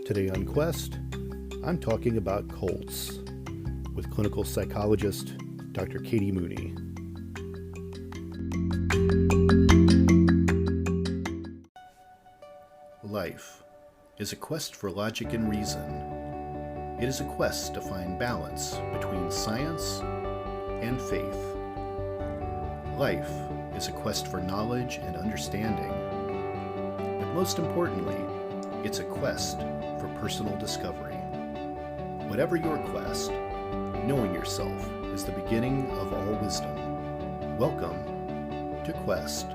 Today on Quest, I'm talking about cults with clinical psychologist Dr. Katie Mooney. Life is a quest for logic and reason. It is a quest to find balance between science and faith. Life is a quest for knowledge and understanding. But most importantly, it's a quest for personal discovery. Whatever your quest, knowing yourself is the beginning of all wisdom. Welcome to Quest.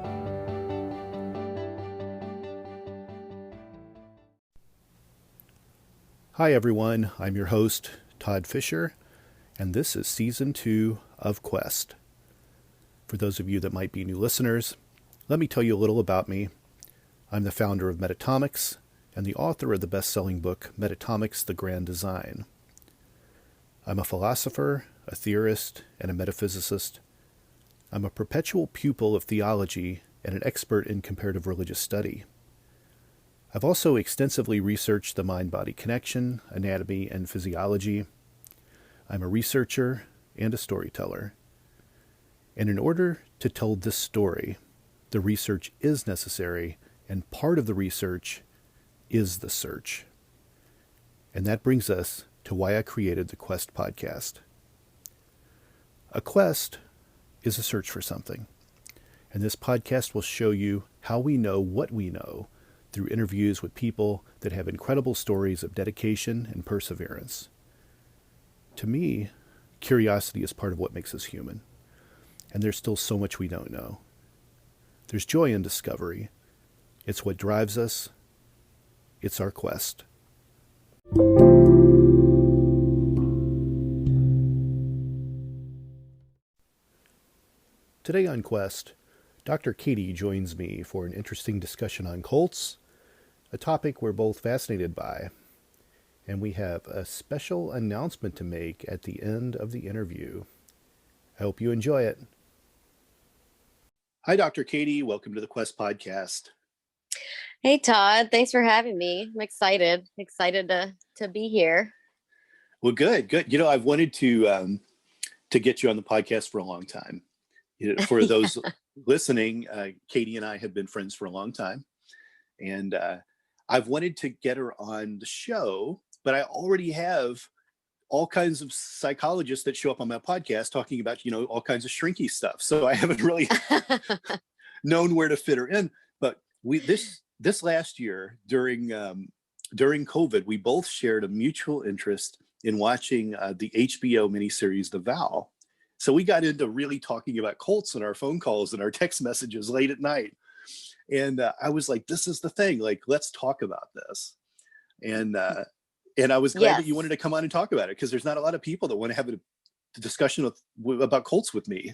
Hi everyone, I'm your host, Todd Fischer, and this is Season 2 of Quest. For those of you that might be new listeners, let me tell you a little about me. I'm the founder of Metacortex and the author of the best-selling book, Metacortex: The Grand Design. I'm a philosopher, a theorist, and a metaphysicist. I'm a perpetual pupil of theology and an expert in comparative religious study. I've also extensively researched the mind-body connection, anatomy, and physiology. I'm a researcher and a storyteller. And in order to tell this story, the research is necessary, and part of the research is the search. And that brings us to why I created the Quest podcast. A quest is a search for something, and this podcast will show you how we know what we know through interviews with people that have incredible stories of dedication and perseverance. To me, curiosity is part of what makes us human, and there's still so much we don't know. There's joy in discovery. It's what drives us. It's our quest. Today on Quest, Dr. Katie joins me for an interesting discussion on cults, a topic we're both fascinated by, and we have a special announcement to make at the end of the interview. I hope you enjoy it. Hi, Dr. Katie. Welcome to the Quest podcast. Hey, Todd. Thanks for having me. I'm excited to be here. Well, good. You know, I've wanted to get you on the podcast for a long time. You know, for those listening, Katie and I have been friends for a long time, and I've wanted to get her on the show, but I already have all kinds of psychologists that show up on my podcast talking about, you know, all kinds of shrinky stuff. So I haven't really known where to fit her in. But this last year during COVID, we both shared a mutual interest in watching the HBO miniseries The Vow. So we got into really talking about cults in our phone calls and our text messages late at night. And I was like, this is the thing, like, let's talk about this. And I was glad that you wanted to come on and talk about it, because there's not a lot of people that want to have a discussion about cults with me.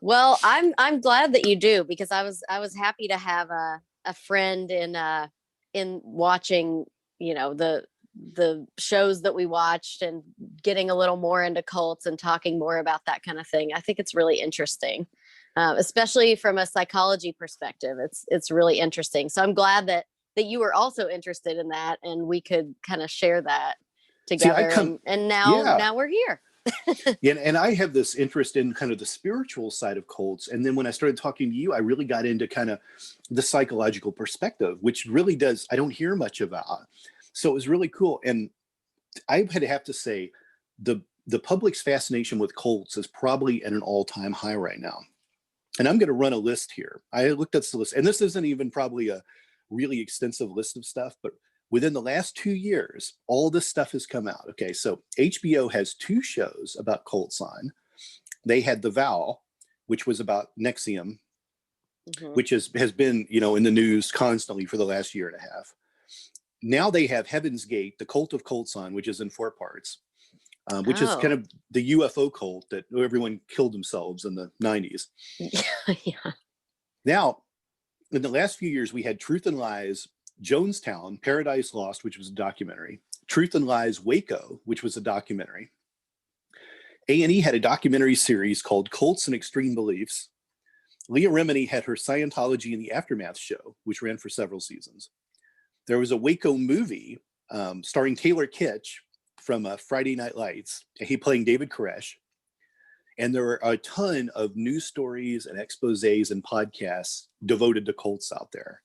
Well, I'm glad that you do, because I was happy to have a friend in watching, you know, the shows that we watched and getting a little more into cults and talking more about that kind of thing. I think it's really interesting, especially from a psychology perspective. It's really interesting. So I'm glad that you were also interested in that, and we could kind of share that together. And now we're here. And I have this interest in kind of the spiritual side of cults. And then when I started talking to you, I really got into kind of the psychological perspective, which really I don't hear much about. So it was really cool. And I have to say, the public's fascination with cults is probably at an all-time high right now. And I'm going to run a list here. I looked at the list, and this isn't even probably a really extensive list of stuff, but within the last 2 years, all this stuff has come out. Okay, so HBO has 2 shows about cults on. They had The Vow, which was about Nexium, which has been, you know, in the news constantly for the last year and a half. Now they have Heaven's Gate, the Cult of Cults on, which is in 4 parts, which is kind of the UFO cult that everyone killed themselves in the 90s. Yeah. Now, in the last few years, we had Truth and Lies, Jonestown, Paradise Lost, which was a documentary, Truth and Lies, Waco, which was a documentary. A&E had a documentary series called Cults and Extreme Beliefs. Leah Remini had her Scientology in the Aftermath show, which ran for several seasons. There was a Waco movie starring Taylor Kitsch from Friday Night Lights. He playing David Koresh. And there are a ton of news stories and exposés and podcasts devoted to cults out there.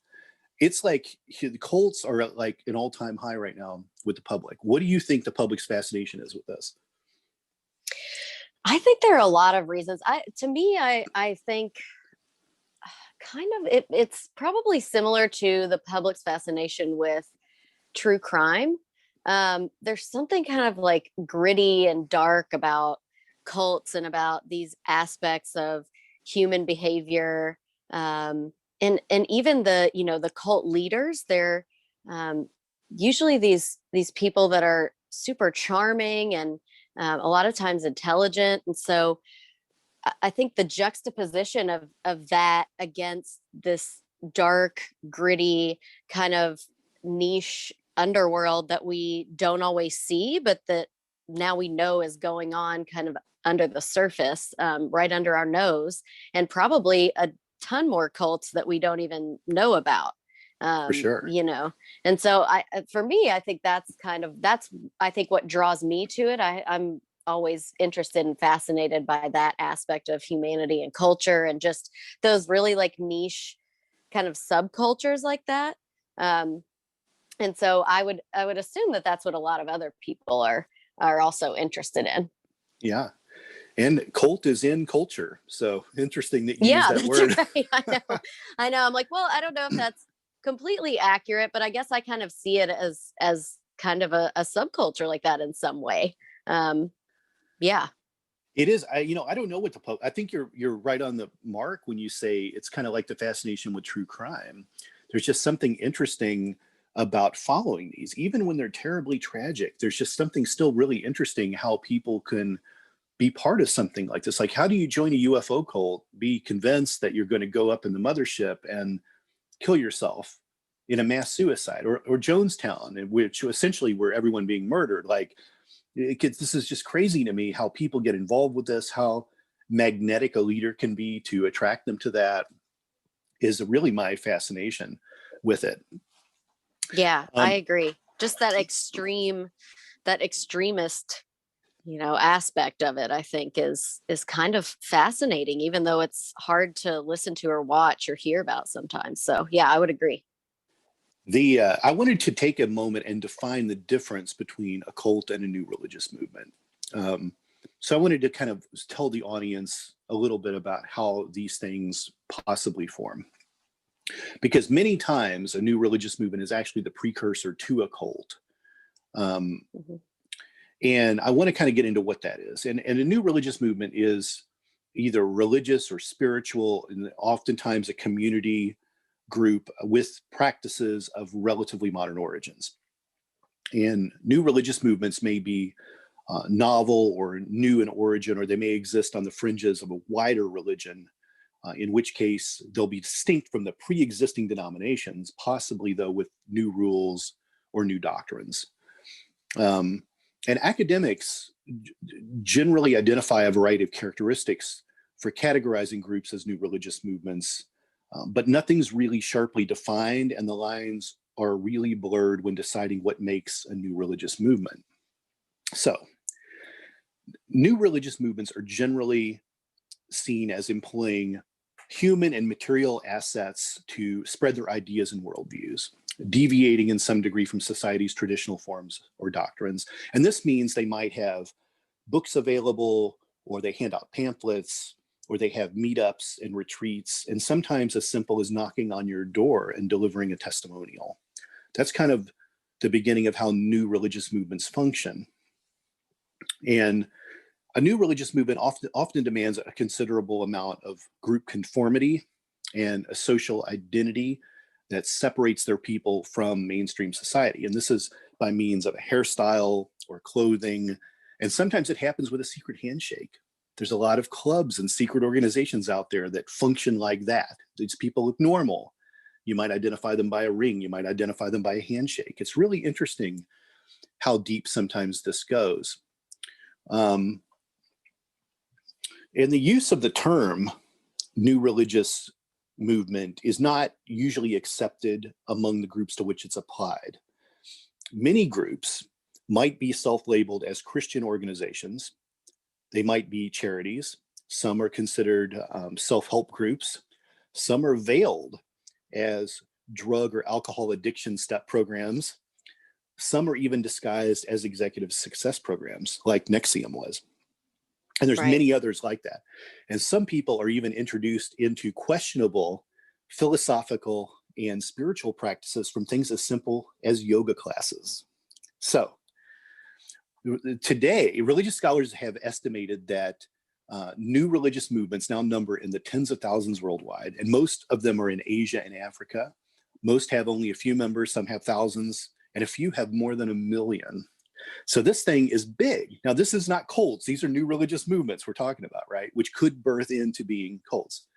It's like the cults are at like an all-time high right now with the public. What do you think the public's fascination is with this? I think there are a lot of reasons. I think kind of it's probably similar to the public's fascination with true crime. There's something kind of like gritty and dark about cults and about these aspects of human behavior, and even the cult leaders. They're usually these people that are super charming and a lot of times intelligent. And so I think the juxtaposition of that against this dark, gritty kind of niche underworld that we don't always see, but that now we know is going on kind of under the surface, right under our nose, and probably a ton more cults that we don't even know about. For sure. And so for me, I think that's I think what draws me to it. I'm always interested and fascinated by that aspect of humanity and culture, and just those really like niche kind of subcultures like that. And so I would assume that that's what a lot of other people are also interested in. Yeah. And cult is in culture. So interesting that you use that word. Right. I know. I'm like, well, I don't know if that's completely accurate, but I guess I kind of see it as kind of a subculture like that in some way. Yeah. It is. I don't know what I think you're right on the mark when you say it's kind of like the fascination with true crime. There's just something interesting about following these, even when they're terribly tragic. There's just something still really interesting how people can be part of something like this. Like, how do you join a UFO cult, be convinced that you're going to go up in the mothership and kill yourself in a mass suicide, or Jonestown, which essentially where everyone being murdered? Like, this is just crazy to me how people get involved with this, how magnetic a leader can be to attract them to that is really my fascination with it. Yeah, I agree. Just that extremist, aspect of it, I think is kind of fascinating, even though it's hard to listen to or watch or hear about sometimes. So yeah, I would agree. I wanted to take a moment and define the difference between a cult and a new religious movement. So I wanted to kind of tell the audience a little bit about how these things possibly form. Because many times a new religious movement is actually the precursor to a cult. And I want to kind of get into what that is. And a new religious movement is either religious or spiritual, and oftentimes a community group with practices of relatively modern origins. And new religious movements may be novel or new in origin, or they may exist on the fringes of a wider religion, in which case they'll be distinct from the pre-existing denominations, possibly though with new rules or new doctrines. And academics generally identify a variety of characteristics for categorizing groups as new religious movements, but nothing's really sharply defined, and the lines are really blurred when deciding what makes a new religious movement. So, new religious movements are generally seen as employing human and material assets to spread their ideas and worldviews, deviating in some degree from society's traditional forms or doctrines. And this means they might have books available, or they hand out pamphlets, or they have meetups and retreats, and sometimes as simple as knocking on your door and delivering a testimonial. That's kind of the beginning of how new religious movements function. And a new religious movement often demands a considerable amount of group conformity and a social identity that separates their people from mainstream society. And this is by means of a hairstyle or clothing. And sometimes it happens with a secret handshake. There's a lot of clubs and secret organizations out there that function like that. These people look normal. You might identify them by a ring. You might identify them by a handshake. It's really interesting how deep sometimes this goes. And the use of the term new religious movement is not usually accepted among the groups to which it's applied. Many groups might be self-labeled as Christian organizations. They might be charities. Some are considered self-help groups. Some are veiled as drug or alcohol addiction step programs. Some are even disguised as executive success programs, like Nexium was. And there's Right. many others like that. And some people are even introduced into questionable philosophical and spiritual practices from things as simple as yoga classes. So today, religious scholars have estimated that new religious movements now number in the tens of thousands worldwide, and most of them are in Asia and Africa. Most have only a few members, some have thousands, and a few have more than 1 million. So this thing is big. Now, this is not cults. These are new religious movements we're talking about, right? Which could birth into being cults.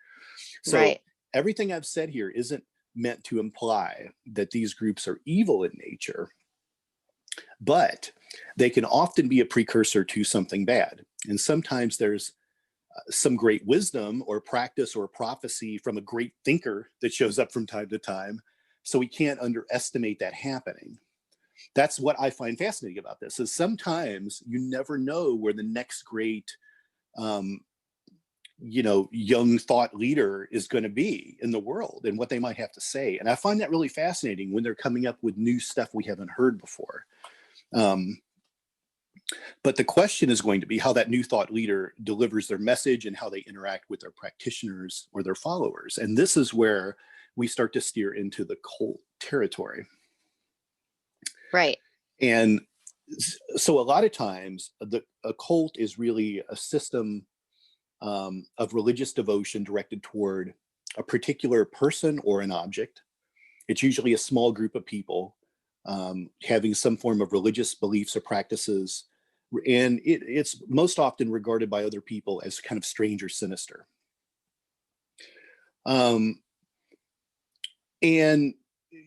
So Right. everything I've said here isn't meant to imply that these groups are evil in nature, but they can often be a precursor to something bad. And sometimes there's some great wisdom or practice or prophecy from a great thinker that shows up from time to time. So we can't underestimate that happening. That's what I find fascinating about this, is sometimes you never know where the next great young thought leader is going to be in the world and what they might have to say. And I find that really fascinating when they're coming up with new stuff we haven't heard before. But the question is going to be how that new thought leader delivers their message and how they interact with their practitioners or their followers. And this is where we start to steer into the cult territory. Right. And so a lot of times a cult is really a system of religious devotion directed toward a particular person or an object. It's usually a small group of people having some form of religious beliefs or practices. And it's most often regarded by other people as kind of strange or sinister. And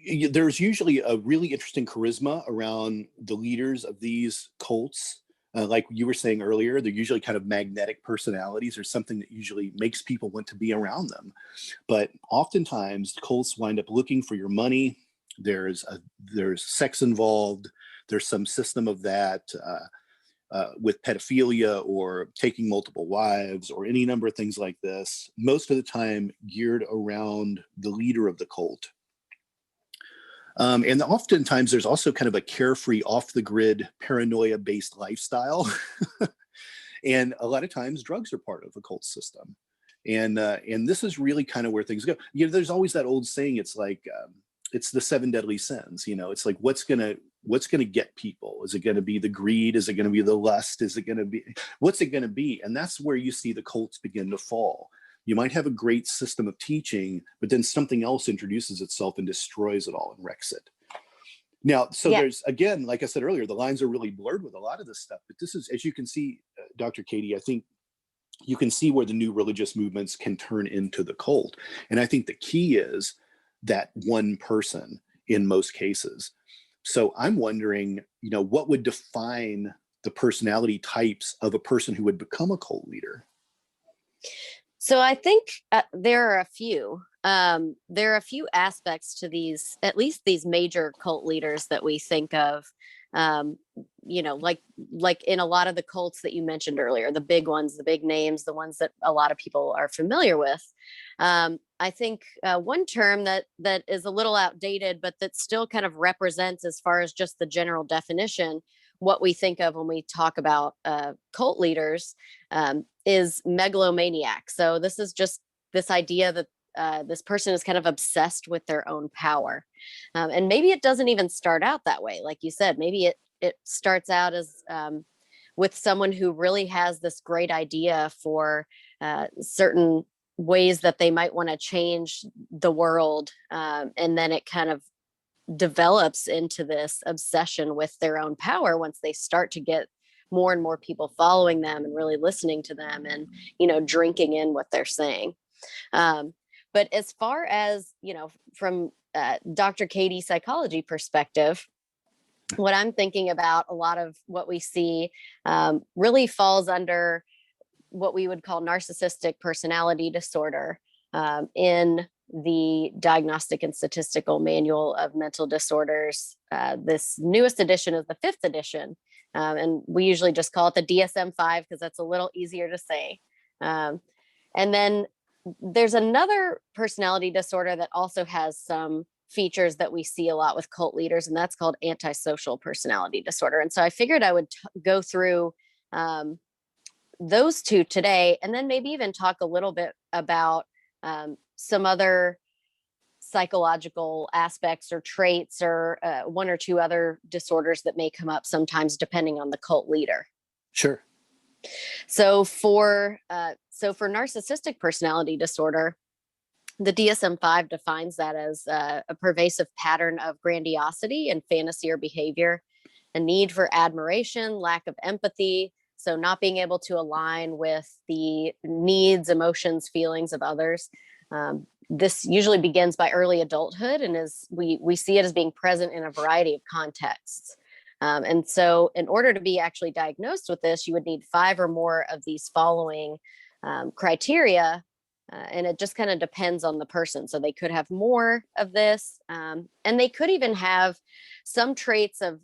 there's usually a really interesting charisma around the leaders of these cults. Like you were saying earlier, they're usually kind of magnetic personalities or something that usually makes people want to be around them. But oftentimes cults wind up looking for your money. There's sex involved. There's some system of that with pedophilia or taking multiple wives or any number of things like this, most of the time geared around the leader of the cult. And oftentimes there's also kind of a carefree, off-the-grid, paranoia-based lifestyle. And a lot of times drugs are part of a cult system. And this is really kind of where things go. There's always that old saying, it's like, it's the 7 deadly sins. It's like, what's gonna get people? Is it gonna be the greed? Is it gonna be the lust? What's it gonna be? And that's where you see the cults begin to fall. You might have a great system of teaching, but then something else introduces itself and destroys it all and wrecks it. Now, so there's, again, like I said earlier, the lines are really blurred with a lot of this stuff, but this is, as you can see, Dr. Katie, I think you can see where the new religious movements can turn into the cult. And I think the key is that one person in most cases. So I'm wondering, what would define the personality types of a person who would become a cult leader? So I think there are a few. There are a few aspects to these, at least these major cult leaders that we think of. Like in a lot of the cults that you mentioned earlier, the big ones, the big names, the ones that a lot of people are familiar with. I think one term that is a little outdated, but that still kind of represents, as far as just the general definition, what we think of when we talk about cult leaders, is megalomaniac. So this is just this idea that this person is kind of obsessed with their own power. And maybe it doesn't even start out that way. Like you said, maybe it starts out as with someone who really has this great idea for certain ways that they might want to change the world. And then it kind of develops into this obsession with their own power once they start to get more and more people following them and really listening to them and, drinking in what they're saying. But as far as, from Dr. Katie's psychology perspective, what I'm thinking about, a lot of what we see really falls under what we would call narcissistic personality disorder in the Diagnostic and Statistical Manual of Mental Disorders. This newest edition is the 5th edition. And we usually just call it the DSM-5 because that's a little easier to say. And then there's another personality disorder that also has some features that we see a lot with cult leaders, and that's called antisocial personality disorder. And so I figured I would go through those two today, and then maybe even talk a little bit about some other psychological aspects or traits or one or two other disorders that may come up sometimes depending on the cult leader. Sure. So for narcissistic personality disorder, the DSM-5 defines that as a pervasive pattern of grandiosity and fantasy or behavior, a need for admiration, lack of empathy, so not being able to align with the needs, emotions, feelings of others. This usually begins by early adulthood, and we see it as being present in a variety of contexts. And so in order to be actually diagnosed with this, you would need 5 or more of these following criteria. And it just kind of depends on the person. So they could have more of this, and they could even have some traits of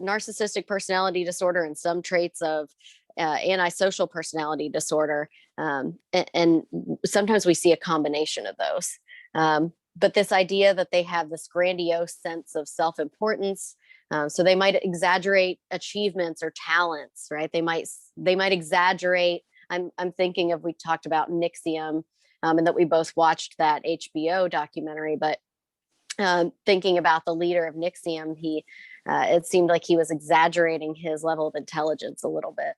narcissistic personality disorder and some traits of antisocial personality disorder. And sometimes we see a combination of those. But this idea that they have this grandiose sense of self-importance, so they might exaggerate achievements or talents, right? They might exaggerate. I'm thinking of, we talked about NXIVM, and that we both watched that HBO documentary, but thinking about the leader of NXIVM, it seemed like he was exaggerating his level of intelligence a little bit.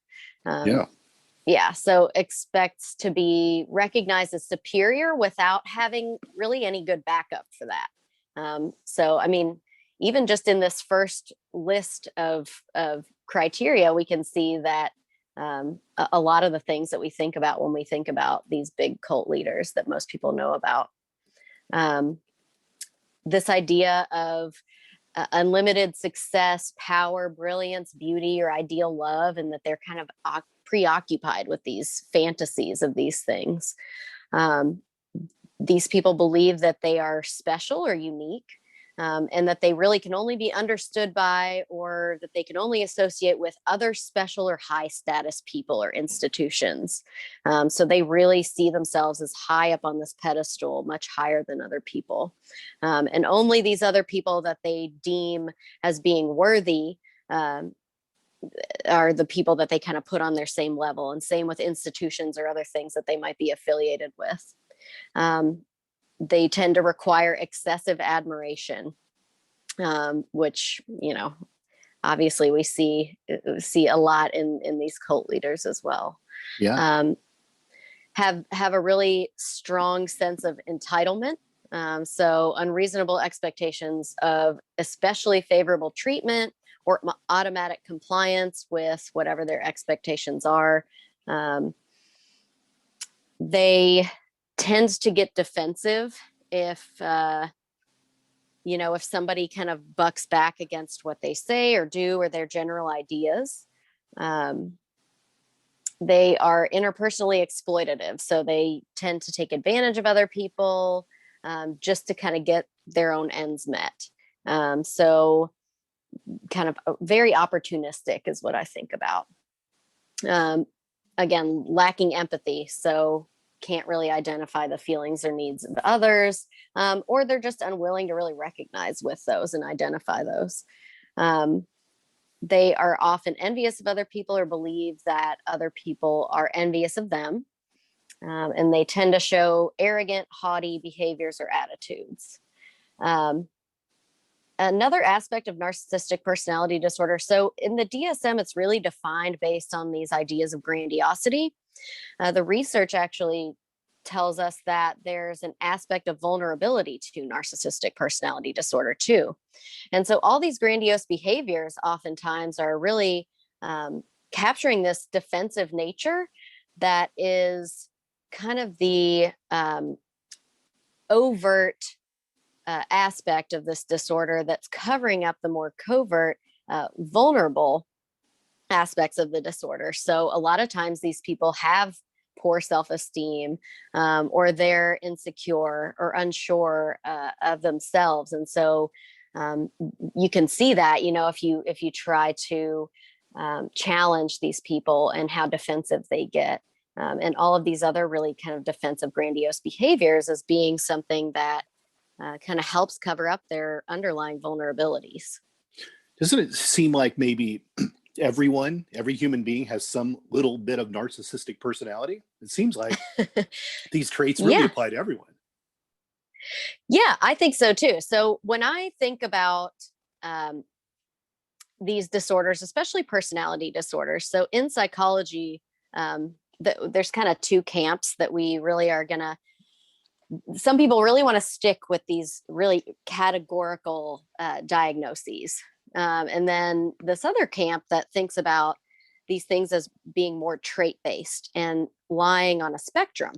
Yeah. So expects to be recognized as superior without having really any good backup for that. So, I mean, even just in this first list of criteria, we can see that a lot of the things that we think about when we think about these big cult leaders that most people know about. This idea of unlimited success, power, brilliance, beauty, or ideal love, and that they're kind of preoccupied with these fantasies of these things. These people believe that they are special or unique, and that they really can only be understood by, or that they can only associate with other special or high status people or institutions. So they really see themselves as high up on this pedestal, much higher than other people. And only these other people that they deem as being worthy are the people that they kind of put on their same level, and same with institutions or other things that they might be affiliated with. They tend to require excessive admiration, which, obviously we see a lot in these cult leaders as well. Yeah. Have a really strong sense of entitlement. So unreasonable expectations of especially favorable treatment or automatic compliance with whatever their expectations are. They tend to get defensive if somebody kind of bucks back against what they say or do, or their general ideas. They are interpersonally exploitative, so they tend to take advantage of other people just to kind of get their own ends met. So kind of very opportunistic is what I think about. Again, lacking empathy, so can't really identify the feelings or needs of others, or they're just unwilling to really recognize with those and identify those. They are often envious of other people or believe that other people are envious of them. And they tend to show arrogant, haughty behaviors or attitudes. Another aspect of narcissistic personality disorder. So in the DSM, it's really defined based on these ideas of grandiosity. The research actually tells us that there's an aspect of vulnerability to narcissistic personality disorder too. And so all these grandiose behaviors oftentimes are really capturing this defensive nature that is kind of the overt aspect of this disorder that's covering up the more covert, vulnerable aspects of the disorder. So a lot of times these people have poor self-esteem, or they're insecure or unsure of themselves. And so you can see that, if you try to challenge these people and how defensive they get. And all of these other really kind of defensive, grandiose behaviors as being something that kind of helps cover up their underlying vulnerabilities. Doesn't it seem like maybe every human being has some little bit of narcissistic personality? It seems like these traits really apply to everyone. Yeah, I think so too. So when I think about these disorders, especially personality disorders, so in psychology, there's kind of two camps that we really are going to, some people really want to stick with these really categorical diagnoses. And then this other camp that thinks about these things as being more trait-based and lying on a spectrum,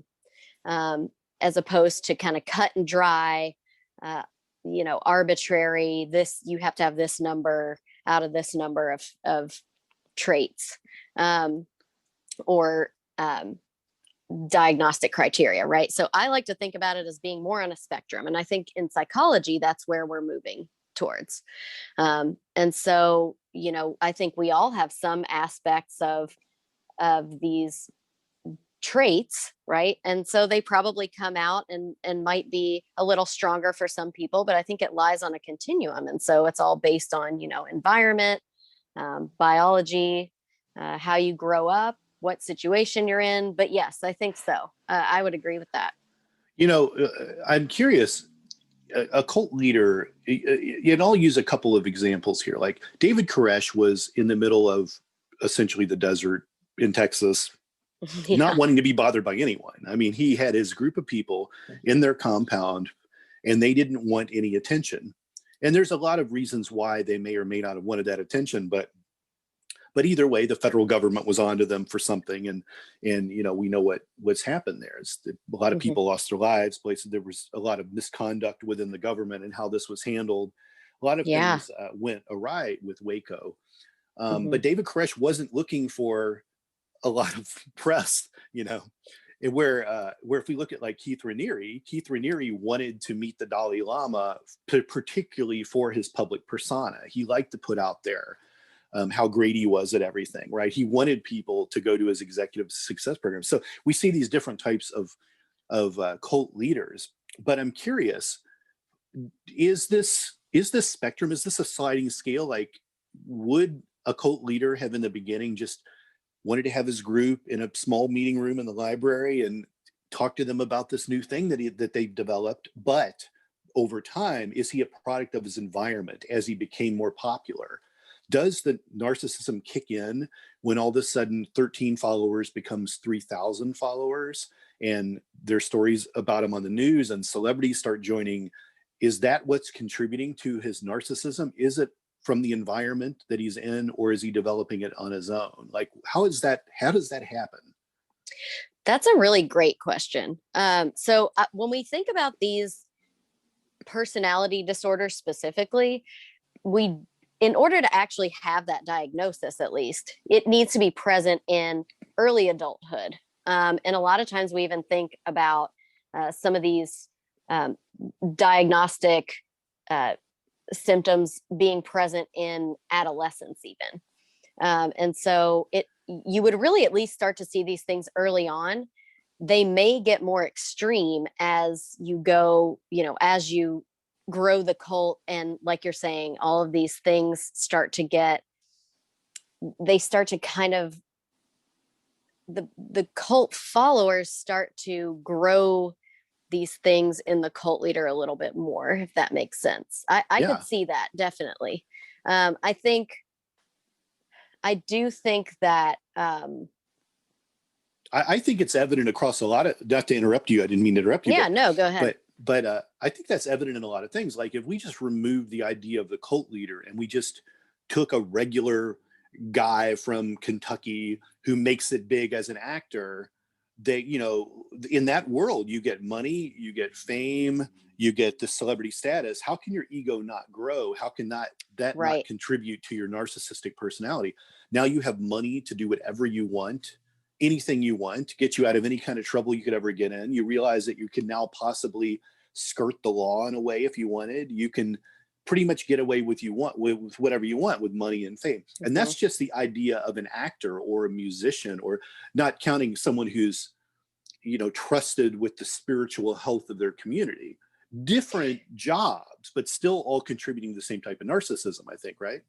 as opposed to kind of cut and dry, arbitrary, this, you have to have this number out of this number of traits, or diagnostic criteria, right? So I like to think about it as being more on a spectrum. And I think in psychology, that's where we're moving towards. And so, I think we all have some aspects of these traits, right? And so they probably come out and might be a little stronger for some people, but I think it lies on a continuum. And so it's all based on, environment, biology, how you grow up, what situation you're in. But yes, I think so. I would agree with that. I'm curious, a cult leader, and I'll use a couple of examples here. Like David Koresh was in the middle of essentially the desert in Texas, not wanting to be bothered by anyone. I mean, he had his group of people in their compound and they didn't want any attention. And there's a lot of reasons why they may or may not have wanted that attention, but either way, the federal government was onto them for something, and we know what's happened there. A lot of people lost their lives. There was a lot of misconduct within the government and how this was handled. A lot of things went awry with Waco. But David Koresh wasn't looking for a lot of press, where if we look at like Keith Raniere wanted to meet the Dalai Lama, particularly for his public persona. He liked to put out there how great he was at everything, right? He wanted people to go to his executive success program. So we see these different types of cult leaders. But I'm curious, is this spectrum? Is this a sliding scale? Like, would a cult leader have in the beginning just wanted to have his group in a small meeting room in the library and talk to them about this new thing that they've developed? But over time, is he a product of his environment as he became more popular? Does the narcissism kick in when all of a sudden 13 followers becomes 3,000 followers and there's stories about him on the news and celebrities start joining? Is that what's contributing to his narcissism? Is it from the environment that he's in, or is he developing it on his own? Like, how does that happen? That's a really great question. So when we think about these personality disorders specifically, in order to actually have that diagnosis, at least, it needs to be present in early adulthood. And a lot of times we even think about some of these diagnostic symptoms being present in adolescence even. And so you would really at least start to see these things early on. They may get more extreme as you go, as you grow the cult, and like you're saying, all of these things start to kind of, the cult followers start to grow these things in the cult leader a little bit more, if that makes sense. I could see that, definitely. I do think that I think it's evident across a lot of, not to interrupt you, I didn't mean to interrupt you. Yeah, no, go ahead. But I think that's evident in a lot of things. Like if we just remove the idea of the cult leader and we just took a regular guy from Kentucky who makes it big as an actor, in that world, you get money, you get fame, you get the celebrity status. How can your ego not grow? How can that not contribute to your narcissistic personality? Now you have money to do whatever you want anything you want, to get you out of any kind of trouble you could ever get in. You realize that you can now possibly skirt the law in a way if you wanted. You can pretty much get away with whatever you want with money and fame. Mm-hmm. And that's just the idea of an actor or a musician, or not counting someone who's, trusted with the spiritual health of their community. Different jobs, but still all contributing to the same type of narcissism, I think, right?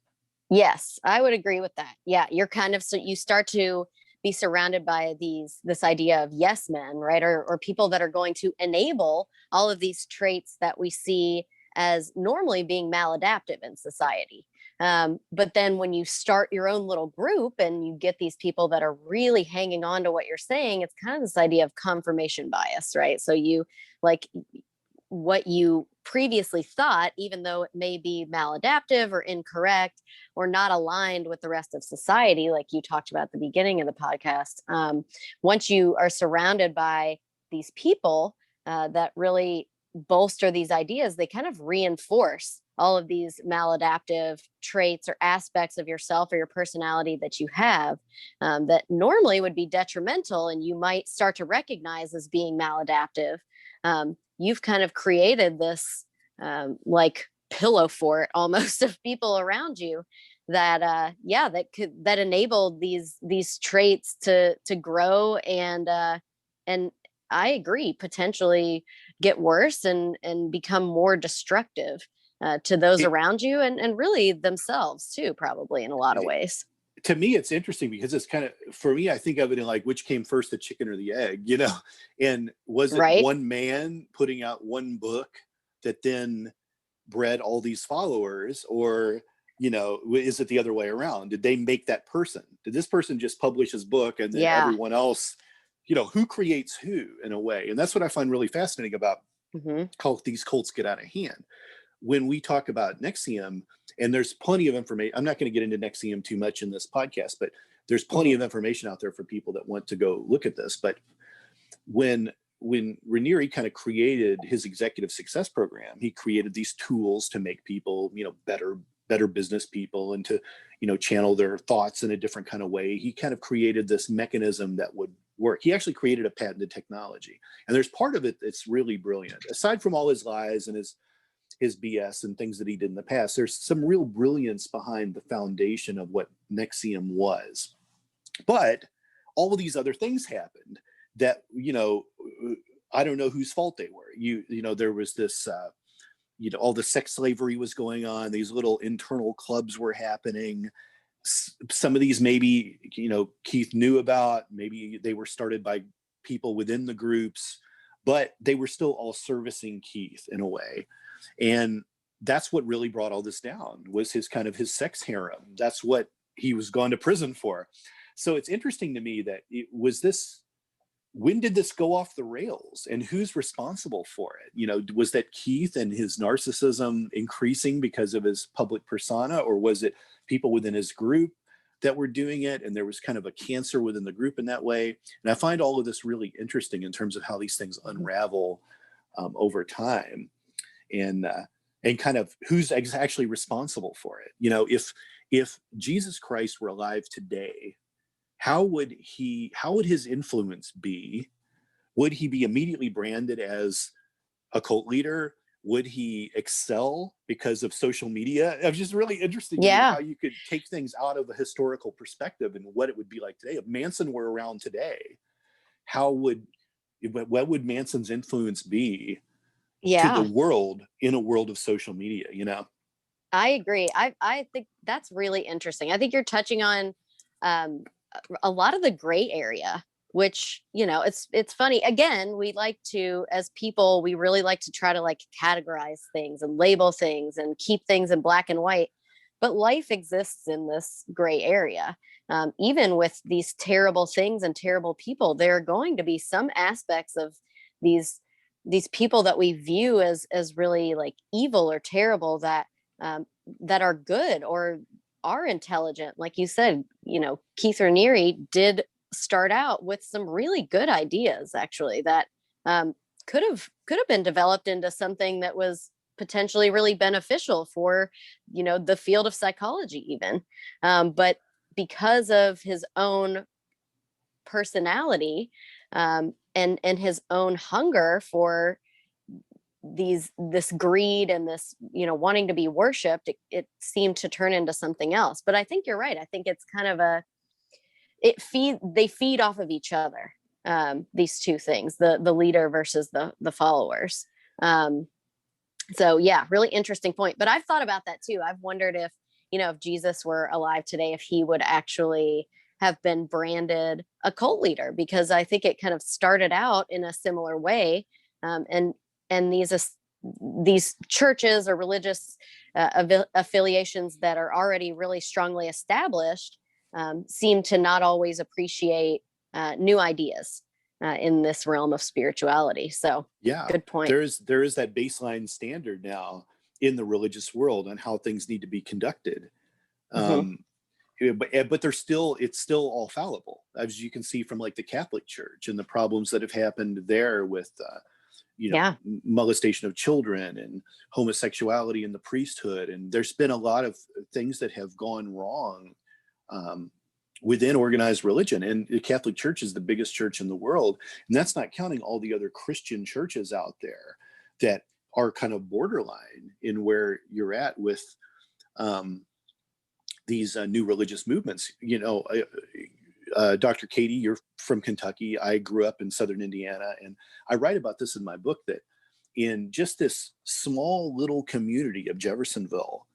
Yes, I would agree with that. Yeah, you're so you start to be surrounded by this idea of yes men, right? Or people that are going to enable all of these traits that we see as normally being maladaptive in society. But then when you start your own little group and you get these people that are really hanging on to what you're saying, it's kind of this idea of confirmation bias, right? So you like what you previously thought, even though it may be maladaptive or incorrect or not aligned with the rest of society, like you talked about at the beginning of the podcast, once you are surrounded by these people that really bolster these ideas, they kind of reinforce all of these maladaptive traits or aspects of yourself or your personality that you have that normally would be detrimental and you might start to recognize as being maladaptive. You've kind of created this like pillow fort almost of people around you that that enable these traits to grow and I agree, potentially get worse and become more destructive to those around you and really themselves too, probably in a lot of ways. To me, it's interesting because it's kind of, for me, I think of it in like, which came first, the chicken or the egg, and was it one man putting out one book that then bred all these followers, or, is it the other way around? Did they make that person? Did this person just publish his book and then everyone else, who creates who in a way? And that's what I find really fascinating about how these cults get out of hand. When we talk about NXIVM, and there's plenty of information, I'm not going to get into NXIVM too much in this podcast, but there's plenty of information out there for people that want to go look at this. But when Raniere kind of created his executive success program, he created these tools to make people, better business people and to, channel their thoughts in a different kind of way. He kind of created this mechanism that would work. He actually created a patented technology. And there's part of it that's really brilliant. Aside from all his lies and his BS and things that he did in the past, there's some real brilliance behind the foundation of what NXIVM was. But all of these other things happened that, I don't know whose fault they were. There was this, all the sex slavery was going on. These little internal clubs were happening. Some of these maybe, Keith knew about, maybe they were started by people within the groups, but they were still all servicing Keith in a way. And that's what really brought all this down, was his sex harem. That's what he was gone to prison for. So it's interesting to me that when did this go off the rails and who's responsible for it? Was that Keith and his narcissism increasing because of his public persona, or was it people within his group that were doing it? And there was kind of a cancer within the group in that way. And I find all of this really interesting in terms of how these things unravel over time. And kind of who's actually responsible for it. If Jesus Christ were alive today, how would his influence be? Would he be immediately branded as a cult leader? Would he excel because of social media? It was just really interesting to me how you could take things out of a historical perspective and what it would be like today. If Manson were around today, what would Manson's influence be to the world in a world of social media? I agree. I think that's really interesting. I think you're touching on a lot of the gray area, which, it's funny. Again, we like to, as people, we really like to try to like categorize things and label things and keep things in black and white. But life exists in this gray area. Even with these terrible things and terrible people, there are going to be some aspects of these people that we view as really like evil or terrible that are good or are intelligent. Like you said, Keith Raniere did start out with some really good ideas, actually, that could have been developed into something that was potentially really beneficial for, the field of psychology even. But because of his own personality, and his own hunger for this greed and this, wanting to be worshipped, it seemed to turn into something else. But I think you're right. I think it's kind of they feed off of each other. These two things, the leader versus the followers. So yeah, really interesting point. But I've thought about that too. I've wondered if Jesus were alive today, if he would actually have been branded a cult leader, because I think it kind of started out in a similar way. And these churches or religious affiliations that are already really strongly established seem to not always appreciate new ideas in this realm of spirituality. So yeah, good point. There is that baseline standard now in the religious world on how things need to be conducted. But it's still all fallible, as you can see from like the Catholic Church and the problems that have happened there with molestation of children and homosexuality in the priesthood. And there's been a lot of things that have gone wrong within organized religion. And the Catholic Church is the biggest church in the world. And that's not counting all the other Christian churches out there that are kind of borderline in where you're at with these new religious movements. Dr. Katie, you're from Kentucky. I grew up in Southern Indiana. And I write about this in my book, that in just this small little community of Jeffersonville,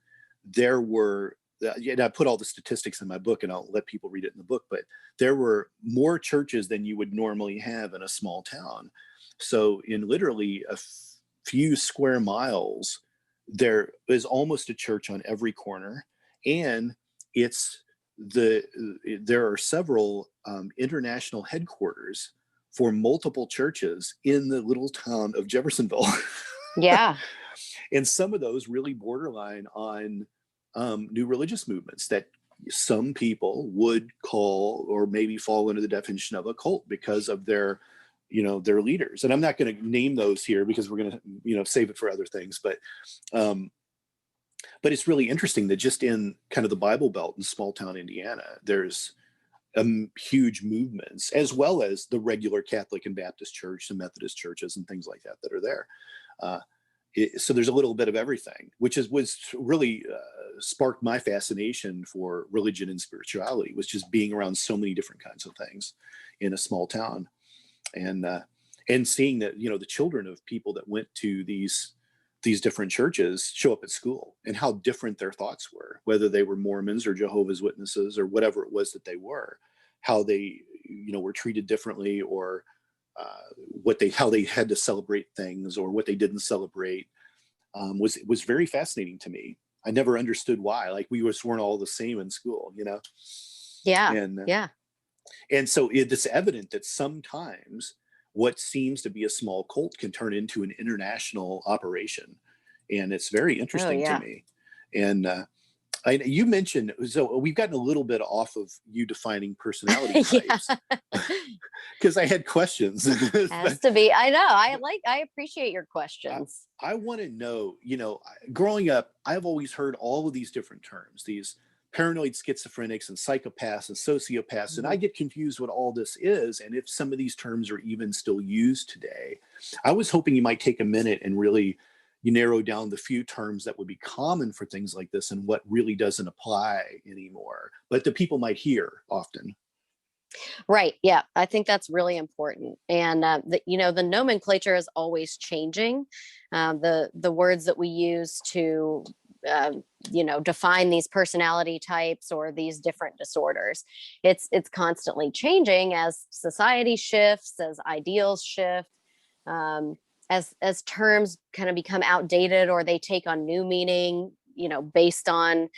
there were, and I put all the statistics in my book and I'll let people read it in the book, but there were more churches than you would normally have in a small town. So in literally a few square miles, there is almost a church on every corner. And there are several international headquarters for multiple churches in the little town of Jeffersonville. Yeah. And some of those really borderline on new religious movements that some people would call or maybe fall into the definition of a cult because of their leaders. And I'm not going to name those here because we're going to, save it for other things. But it's really interesting that just in kind of the Bible Belt in small town Indiana, there's huge movements, as well as the regular Catholic and Baptist church and Methodist churches and things like that are there. So there's a little bit of everything, which was really sparked my fascination for religion and spirituality, was just being around so many different kinds of things in a small town, and seeing that the children of people that went to these different churches show up at school, and how different their thoughts were, whether they were Mormons or Jehovah's Witnesses or whatever it was that they were, how they were treated differently, or how they had to celebrate things or what they didn't celebrate, was very fascinating to me. I never understood why. Like, we weren't all the same in school, Yeah. And so it's evident that sometimes what seems to be a small cult can turn into an international operation, and it's very interesting to me. And you mentioned, so we've gotten a little bit off of you defining personality types, because I had questions. Has to be. I know. I appreciate your questions. I want to know, growing up, I've always heard all of these different terms, these paranoid schizophrenics and psychopaths and sociopaths. And I get confused what all this is, and if some of these terms are even still used today. I was hoping you might take a minute and really narrow down the few terms that would be common for things like this and what really doesn't apply anymore, but that people might hear often. Right. Yeah. I think that's really important. And, the nomenclature is always changing. The words that we use to, define these personality types or these different disorders, it's constantly changing as society shifts, as ideals shift, as terms kind of become outdated, or they take on new meaning, based on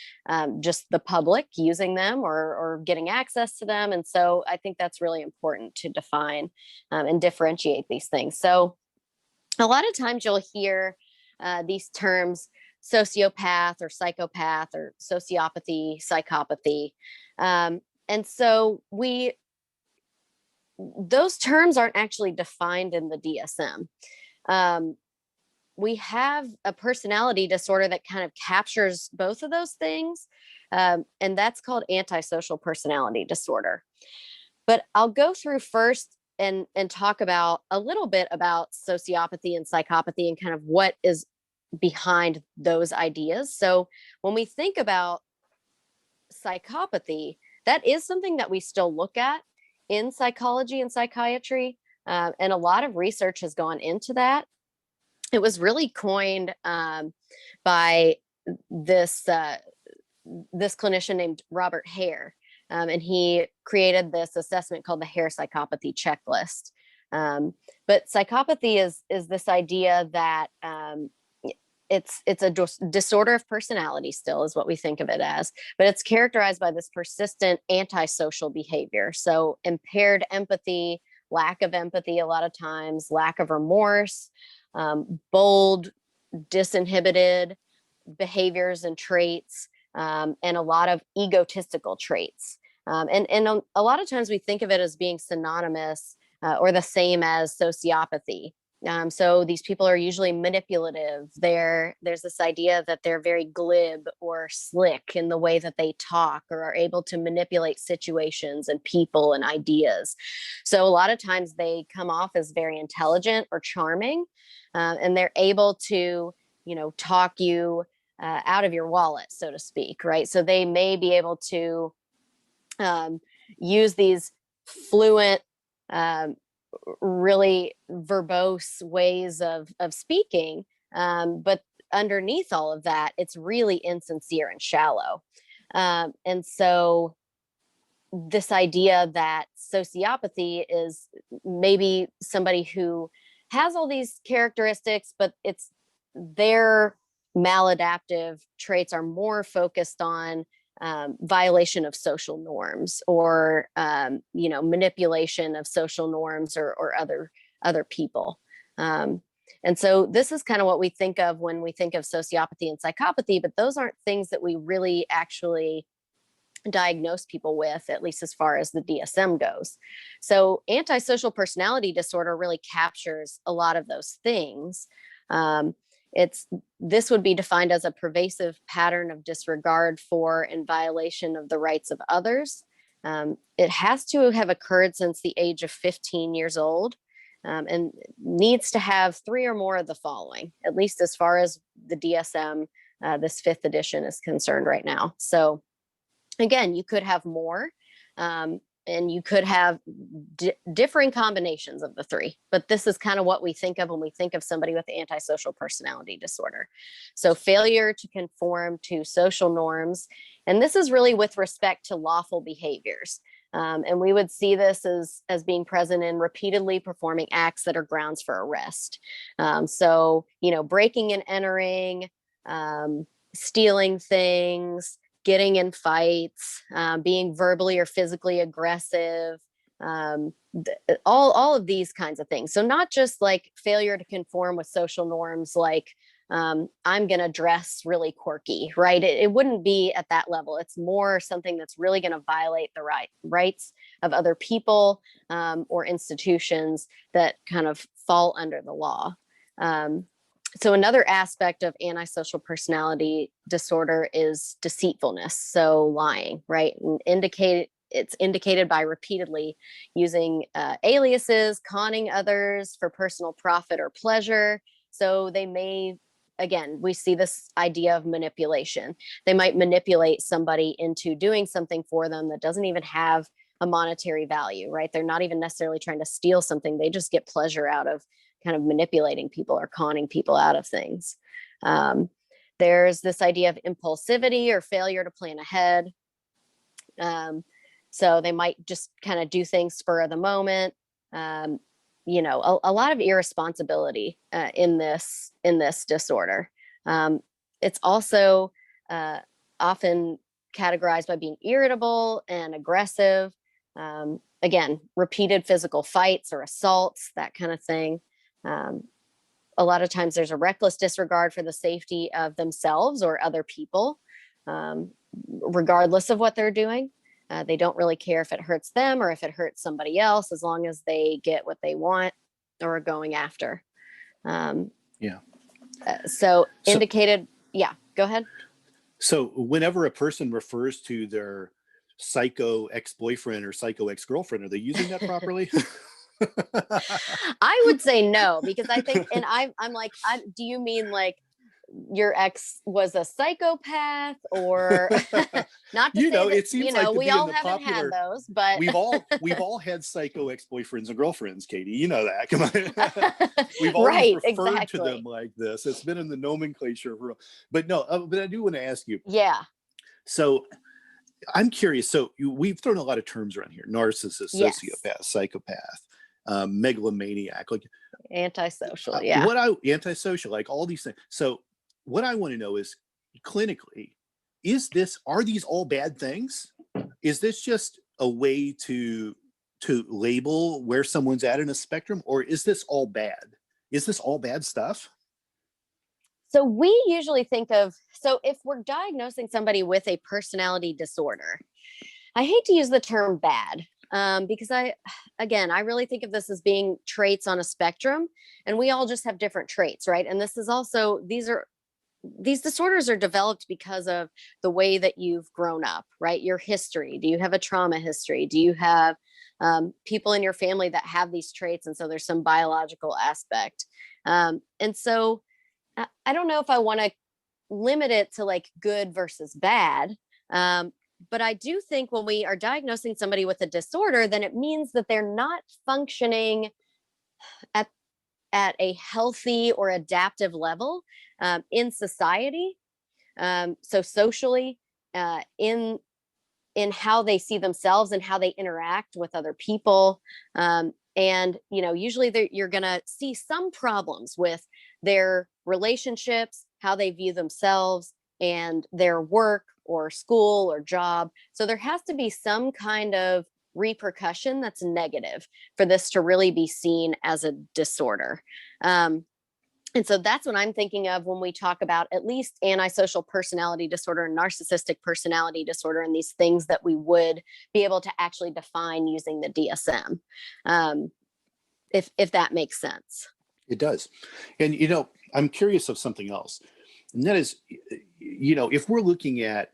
just the public using them or getting access to them. And so I think that's really important to define and differentiate these things. So a lot of times you'll hear these terms, sociopath or psychopath or sociopathy, psychopathy. And so those terms aren't actually defined in the DSM. We have a personality disorder that kind of captures both of those things. And that's called antisocial personality disorder. But I'll go through first and talk about a little bit about sociopathy and psychopathy and kind of what is behind those ideas. So when we think about psychopathy, that is something that we still look at in psychology and psychiatry. And a lot of research has gone into that. It was really coined by this this clinician named Robert Hare, and he created this assessment called the Hare Psychopathy Checklist. But psychopathy is this idea that it's a disorder of personality, still is what we think of it as, but it's characterized by this persistent antisocial behavior. So impaired empathy, lack of empathy a lot of times, lack of remorse, bold, disinhibited behaviors and traits, and a lot of egotistical traits. And a lot of times we think of it as being synonymous or the same as sociopathy. So these people are usually manipulative. There's this idea that they're very glib or slick in the way that they talk, or are able to manipulate situations and people and ideas. So a lot of times they come off as very intelligent or charming, and they're able to, talk you out of your wallet, so to speak, right? So they may be able to use these fluent, really verbose ways of speaking, but underneath all of that, it's really insincere and shallow. And so this idea that sociopathy is maybe somebody who has all these characteristics, but it's their maladaptive traits are more focused on violation of social norms, or manipulation of social norms, or other people. And so this is kind of what we think of when we think of sociopathy and psychopathy, but those aren't things that we really actually diagnose people with, at least as far as the DSM goes. So antisocial personality disorder really captures a lot of those things. This would be defined as a pervasive pattern of disregard for and violation of the rights of others. It has to have occurred since the age of 15 years old, and needs to have 3 or more of the following, at least as far as the DSM, this 5th edition, is concerned right now. So again, you could have more, and you could have differing combinations of the 3, but this is kind of what we think of when we think of somebody with antisocial personality disorder. So failure to conform to social norms, and this is really with respect to lawful behaviors. And we would see this as being present in repeatedly performing acts that are grounds for arrest. So, breaking and entering, stealing things, getting in fights, being verbally or physically aggressive, all of these kinds of things. So not just like failure to conform with social norms, like I'm going to dress really quirky, right? It wouldn't be at that level. It's more something that's really going to violate the rights of other people, or institutions that kind of fall under the law. So another aspect of antisocial personality disorder is deceitfulness. So lying, right? And it's indicated by repeatedly using aliases, conning others for personal profit or pleasure. So they may, again, we see this idea of manipulation. They might manipulate somebody into doing something for them that doesn't even have a monetary value, right? They're not even necessarily trying to steal something. They just get pleasure out of kind of manipulating people or conning people out of things. There's this idea of impulsivity or failure to plan ahead. So they might just kind of do things spur of the moment. A lot of irresponsibility in this disorder. It's also often categorized by being irritable and aggressive. Again, repeated physical fights or assaults, that kind of thing. A lot of times there's a reckless disregard for the safety of themselves or other people, regardless of what they're doing. They don't really care if it hurts them or if it hurts somebody else, as long as they get what they want or are going after. So indicated, yeah, go ahead. So whenever a person refers to their psycho ex-boyfriend or psycho ex-girlfriend. Are they using that properly? I would say no, because I think, and I'm like, do you mean like your ex was a psychopath, or not to say that, it seems like to we be in all the haven't had popular, those, but we've all had psycho ex-boyfriends and girlfriends, Katie. You know that. Come on. We've always right, referred to them exactly. like this. It's been in the nomenclature for, but no, but I do want to ask you. Yeah. So I'm curious. So we've thrown a lot of terms around here: narcissist, Yes. sociopath, psychopath, megalomaniac, like Antisocial. Yeah. Antisocial, like all these things. So what I want to know is, clinically, are these all bad things? Is this just a way to label where someone's at in a spectrum, or is this all bad? Is this all bad stuff? So we usually think of, so if we're diagnosing somebody with a personality disorder, I hate to use the term bad, because I really think of this as being traits on a spectrum, and we all just have different traits, right? And this is also, these disorders are developed because of the way that you've grown up, right? Your history. Do you have a trauma history? Do you have people in your family that have these traits? And so there's some biological aspect. And so I don't know if I want to limit it to like good versus bad. But I do think when we are diagnosing somebody with a disorder, then it means that they're not functioning at a healthy or adaptive level in society. So socially, in how they see themselves and how they interact with other people. And usually you're going to see some problems with their relationships, how they view themselves, and their work or school or job. So there has to be some kind of repercussion that's negative for this to really be seen as a disorder. And so that's what I'm thinking of when we talk about at least antisocial personality disorder and narcissistic personality disorder, and these things that we would be able to actually define using the DSM, if that makes sense. It does. And, I'm curious of something else. And that is, if we're looking at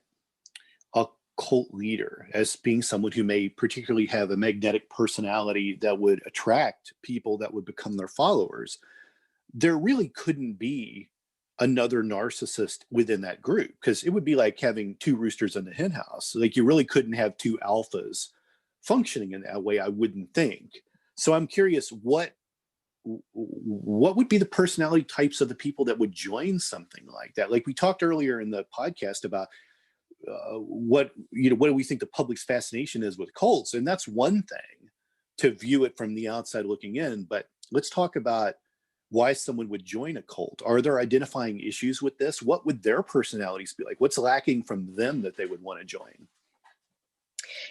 a cult leader as being someone who may particularly have a magnetic personality that would attract people that would become their followers, there really couldn't be another narcissist within that group, because it would be like having two roosters in the hen house. Like, you really couldn't have two alphas functioning in that way, I wouldn't think. So I'm curious, what would be the personality types of the people that would join something like that? Like we talked earlier in the podcast about what do we think the public's fascination is with cults, and that's one thing to view it from the outside looking in. But let's talk about why someone would join a cult. Are there identifying issues with this? What would their personalities be like? What's lacking from them that they would want to join?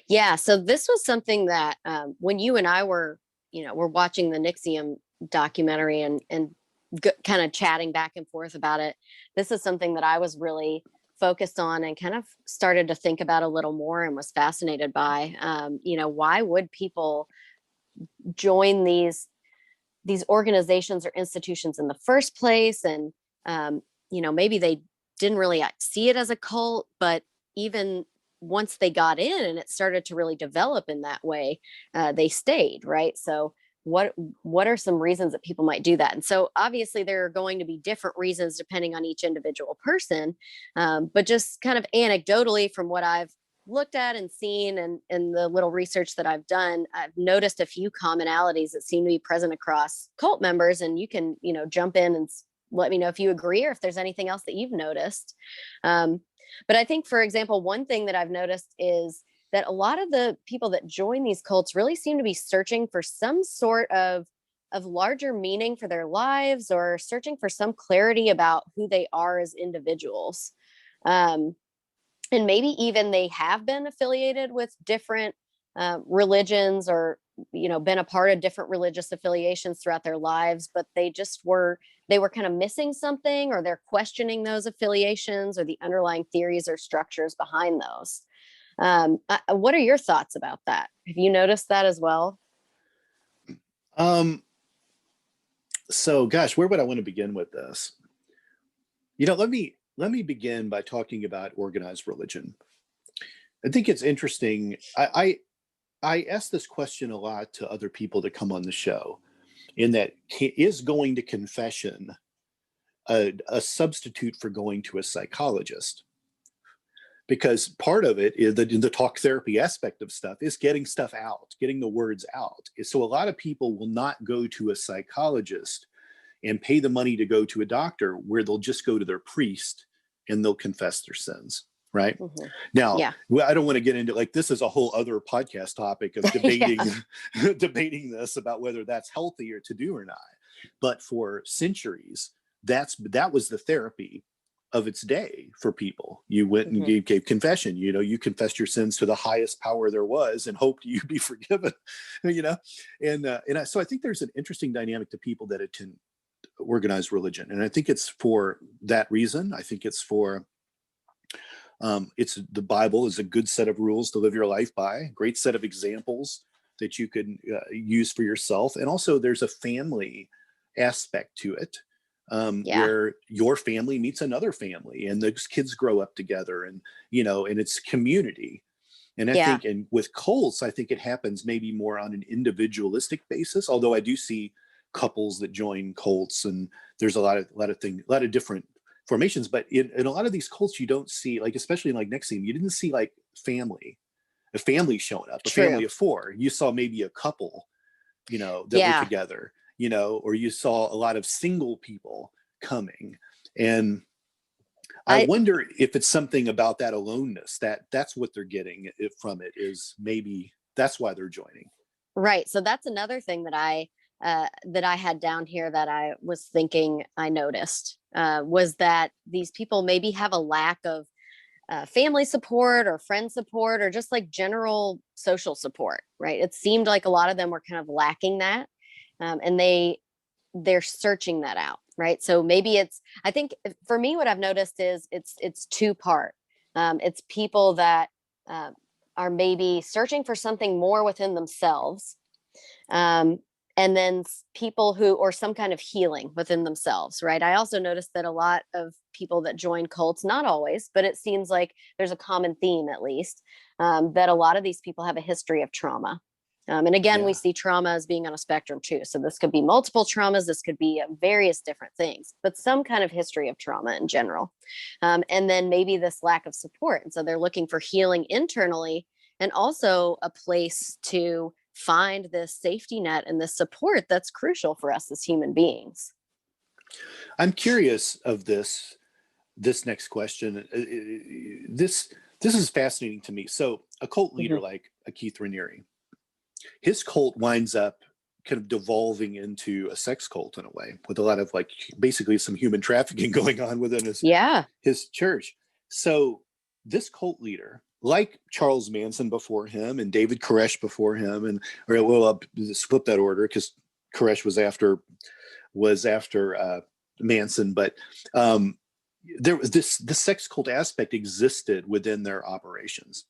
Yeah, so this was something that when you and I were watching the NXIVM documentary and kind of chatting back and forth about it, this is something that I was really focused on and kind of started to think about a little more and was fascinated by. Why would people join these organizations or institutions in the first place? And maybe they didn't really see it as a cult, but even once they got in and it started to really develop in that way, they stayed, right? So what are some reasons that people might do that? And so obviously there are going to be different reasons depending on each individual person. But just kind of anecdotally from what I've looked at and seen and the little research that I've done, I've noticed a few commonalities that seem to be present across cult members. And you can, jump in and let me know if you agree or if there's anything else that you've noticed. But I think, for example, one thing that I've noticed is that a lot of the people that join these cults really seem to be searching for some sort of larger meaning for their lives, or searching for some clarity about who they are as individuals. And maybe even they have been affiliated with different religions, or been a part of different religious affiliations throughout their lives, but they were kind of missing something, or they're questioning those affiliations or the underlying theories or structures behind those. What are your thoughts about that? Have you noticed that as well? So gosh, where would I want to begin with this? Let me begin by talking about organized religion. I think it's interesting. I ask this question a lot to other people that come on the show, in that is going to confession a substitute for going to a psychologist? Because part of it is the talk therapy aspect of stuff is getting stuff out, getting the words out. So a lot of people will not go to a psychologist and pay the money to go to a doctor, where they'll just go to their priest and they'll confess their sins. Right. Mm-hmm. Now, Yeah. I don't want to get into, like, this is a whole other podcast topic of debating, debating this about whether that's healthy or to do or not. But for centuries, that was the therapy of its day for people. You went and gave confession. You confessed your sins to the highest power there was and hoped you'd be forgiven. So I think there's an interesting dynamic to people that attend organized religion, and I think it's for that reason. I think it's for the Bible is a good set of rules to live your life by, great set of examples that you can use for yourself, and also there's a family aspect to it. Where your family meets another family and those kids grow up together, and and it's community. And I think, and with cults, I think it happens maybe more on an individualistic basis, although I do see couples that join cults, and there's a lot of different formations. But in a lot of these cults, you don't see, like, especially in like NXIVM, you didn't see like a family showing up, a family of four. You saw maybe a couple, that were together, or you saw a lot of single people coming. And I wonder if it's something about that aloneness, that's what they're getting from it, is maybe that's why they're joining. Right. So that's another thing that I had down here that I was thinking I noticed was that these people maybe have a lack of family support or friend support, or just like general social support. Right. It seemed like a lot of them were kind of lacking that. And they're searching that out. Right. So maybe I think for me, what I've noticed is it's two-part. It's people that are maybe searching for something more within themselves. And then people or some kind of healing within themselves. Right. I also noticed that a lot of people that join cults, not always, but it seems like there's a common theme, at least, that a lot of these people have a history of trauma. And again, we see trauma as being on a spectrum too. So this could be multiple traumas. This could be various different things, but some kind of history of trauma in general. And then maybe this lack of support. And so they're looking for healing internally, and also a place to find this safety net and this support that's crucial for us as human beings. I'm curious of this next question. This is fascinating to me. So a cult leader like a Keith Raniere, his cult winds up kind of devolving into a sex cult in a way, with a lot of like basically some human trafficking going on within his church. So this cult leader, like Charles Manson before him and David Koresh before him, I'll flip that order because Koresh was after Manson, but there was this sex cult aspect existed within their operations.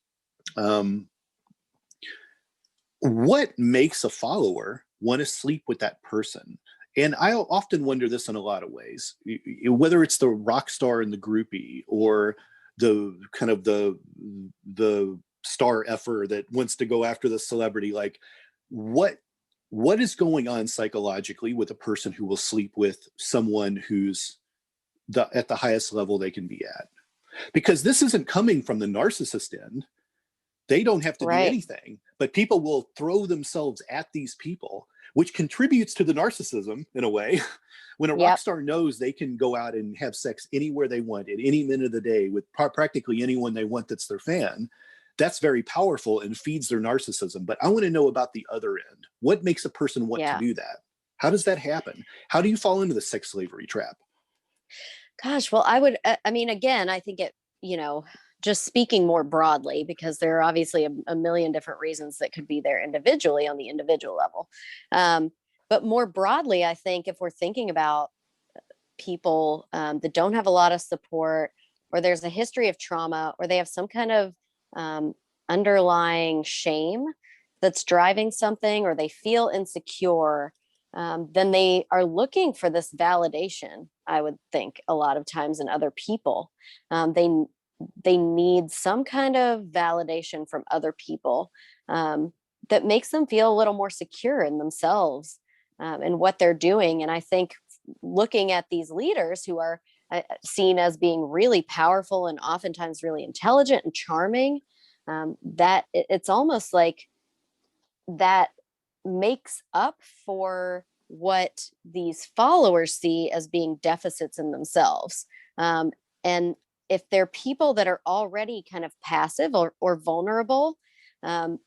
What makes a follower want to sleep with that person? And I often wonder this in a lot of ways, whether it's the rock star and the groupie, or the kind of the star effer that wants to go after the celebrity. Like, what is going on psychologically with a person who will sleep with someone who's at the highest level they can be at? Because this isn't coming from the narcissist end. They don't have to do anything, but people will throw themselves at these people, which contributes to the narcissism in a way. When a rock star knows they can go out and have sex anywhere they want at any minute of the day with practically anyone they want that's their fan, that's very powerful and feeds their narcissism. But I want to know about the other end. What makes a person want to do that? How does that happen? How do you fall into the sex slavery trap? Gosh, well, again, I think it, just speaking more broadly, because there are obviously a million different reasons that could be there individually on the individual level. But more broadly, I think if we're thinking about people that don't have a lot of support, or there's a history of trauma, or they have some kind of underlying shame that's driving something, or they feel insecure, then they are looking for this validation, I would think, a lot of times in other people. they need some kind of validation from other people, that makes them feel a little more secure in themselves, and what they're doing. And I think looking at these leaders who are seen as being really powerful and oftentimes really intelligent and charming, that it's almost like that makes up for what these followers see as being deficits in themselves. And if they're people that are already kind of passive or vulnerable, um,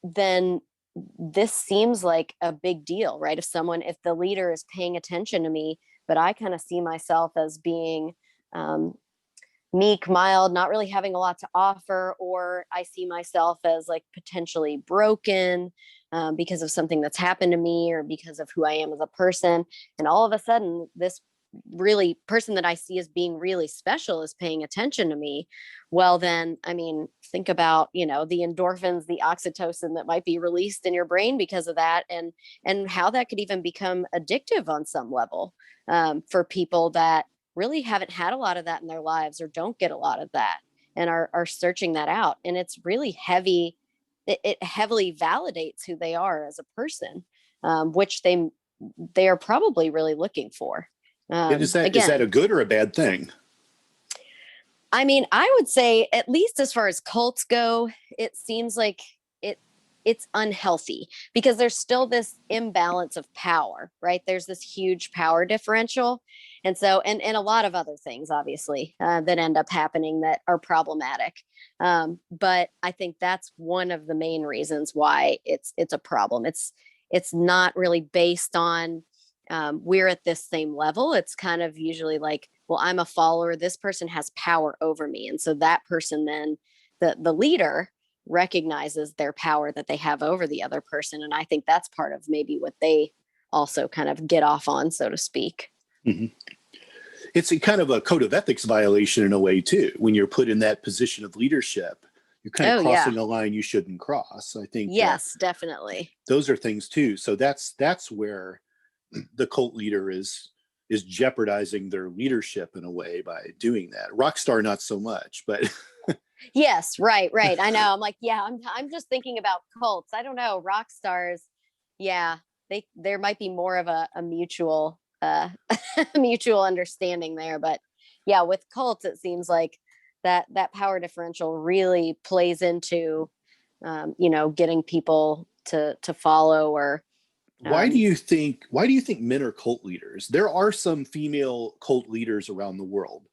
then this seems like a big deal, right? If the leader is paying attention to me, but I kind of see myself as being, um, meek, mild, not really having a lot to offer, or I see myself as like potentially broken, because of something that's happened to me or because of who I am as a person. And all of a sudden, this really person that I see as being really special is paying attention to me. Well, then, I mean, think about, the endorphins, the oxytocin that might be released in your brain because of that, and how that could even become addictive on some level, for people that really haven't had a lot of that in their lives or don't get a lot of that and are searching that out. And it's really heavy. It heavily validates who they are as a person, which they are probably really looking for. And is that a good or a bad thing? I mean, I would say, at least as far as cults go, it seems like it's unhealthy because there's still this imbalance of power, right? There's this huge power differential. And so, and a lot of other things, obviously, that end up happening that are problematic. But I think that's one of the main reasons why it's a problem. It's not really based on, we're at this same level. It's kind of usually like, well, I'm a follower. This person has power over me. And so that person then, the leader, recognizes their power that they have over the other person. And I think that's part of maybe what they also kind of get off on, so to speak. Mm-hmm. It's a kind of a code of ethics violation in a way too. When you're put in that position of leadership, you're kind of crossing a line you shouldn't cross. I think yes, definitely. Those are things too. So that's where the cult leader is jeopardizing their leadership in a way by doing that. Rockstar, not so much, but yes, right. I know. I'm like, yeah, I'm just thinking about cults. I don't know. Rock stars, yeah, there might be more of a mutual mutual understanding there. But yeah, with cults, it seems like that power differential really plays into, getting people to follow or. Why do you think men are cult leaders? There are some female cult leaders around the world,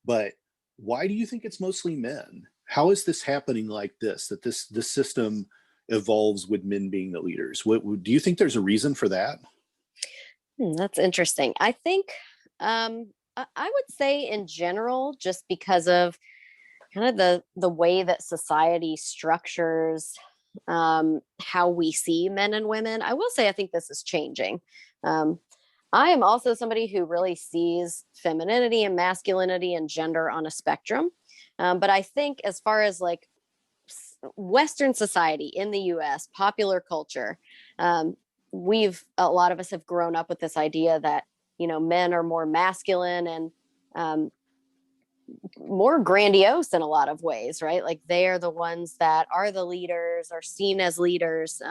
but why do you think it's mostly men? How is this happening like this, that this system evolves with men being the leaders? What do you think there's a reason for that? That's interesting. I think, I would say in general, just because of kind of the way that society structures, how we see men and women. I will say I think this is changing. Um, I am also somebody who really sees femininity and masculinity and gender on a spectrum. But I think as far as like Western society in the US, popular culture, a lot of us have grown up with this idea that, men are more masculine and, more grandiose in a lot of ways, right? Like they are the ones that are the leaders, are seen as leaders.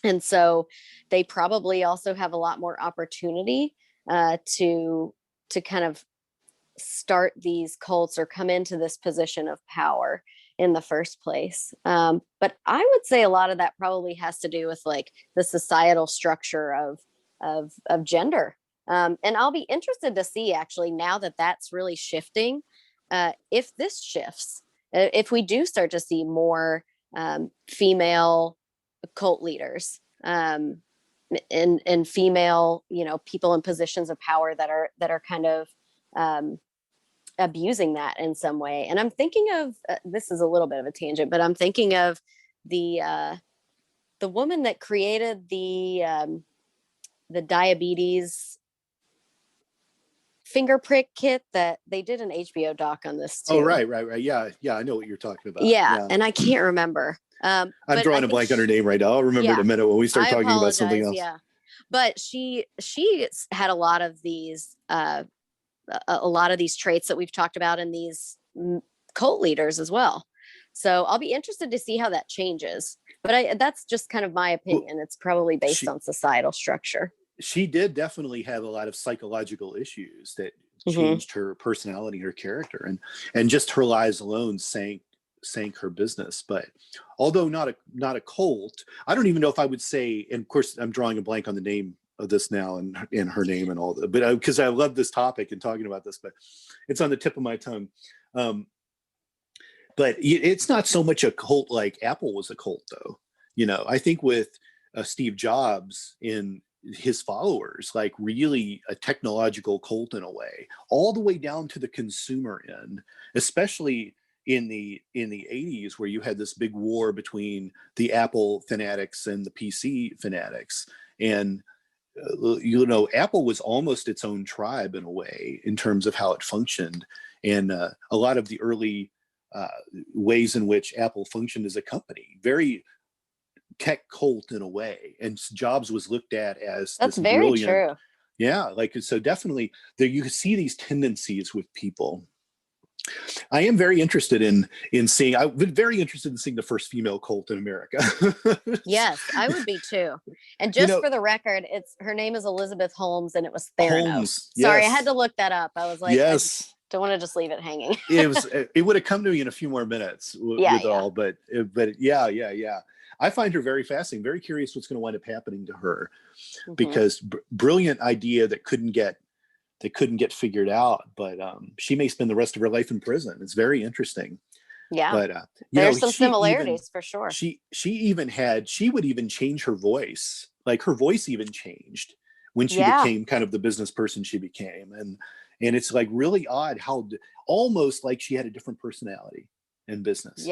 And so they probably also have a lot more opportunity, to kind of start these cults or come into this position of power in the first place. But I would say a lot of that probably has to do with like the societal structure of gender. And I'll be interested to see actually now that that's really shifting, if this shifts, if we do start to see more, female cult leaders, and female, people in positions of power that are kind of, abusing that in some way. And I'm thinking of, this is a little bit of a tangent, but I'm thinking of the woman that created the diabetes finger prick kit that they did an HBO doc on this too. Oh, right. Yeah. I know what you're talking about. Yeah. And I can't remember. I'm drawing a blank on her name right now. I'll remember in a minute when we start talking about something else. Yeah. But she had a lot of these, a lot of these traits that we've talked about in these cult leaders as well. So I'll be interested to see how that changes. But that's just kind of my Well, opinion. It's probably based on societal structure. she did definitely have a lot of psychological issues that Hmm. changed her personality, her character, and just her lies alone sank her business. But although not a cult, I don't even know if I would say, and of course I'm drawing a blank on the name of this now and her name and all that, but because I love this topic and talking about this, but it's on the tip of my tongue. But it's not so much a cult like Apple was a cult, though. I think with Steve Jobs in his followers, like really a technological cult in a way, all the way down to the consumer end, especially in the 80s, where you had this big war between the Apple fanatics and the PC fanatics. And Apple was almost its own tribe in a way in terms of how it functioned. And a lot of the early ways in which Apple functioned as a company, very tech cult in a way. And Jobs was looked at as That's this very brilliant, true. yeah, like, so definitely there you see these tendencies with people. I am very interested in seeing. I've been very interested in seeing the first female cult in America. Yes, I would be too. And just for the record, her name is Elizabeth Holmes, and it was Theranos. Holmes. Sorry, Yes. I had to look that up. I was like, yes. I don't want to just leave it hanging. It would have come to me in a few more minutes with all, but yeah. I find her very fascinating, very curious what's going to wind up happening to her, because brilliant idea that couldn't get figured out, but she may spend the rest of her life in prison. It's very interesting. Yeah, but there's some similarities for sure. She would even change her voice. Like her voice even changed when she became kind of the business person she became, and it's like really odd how almost like she had a different personality in business.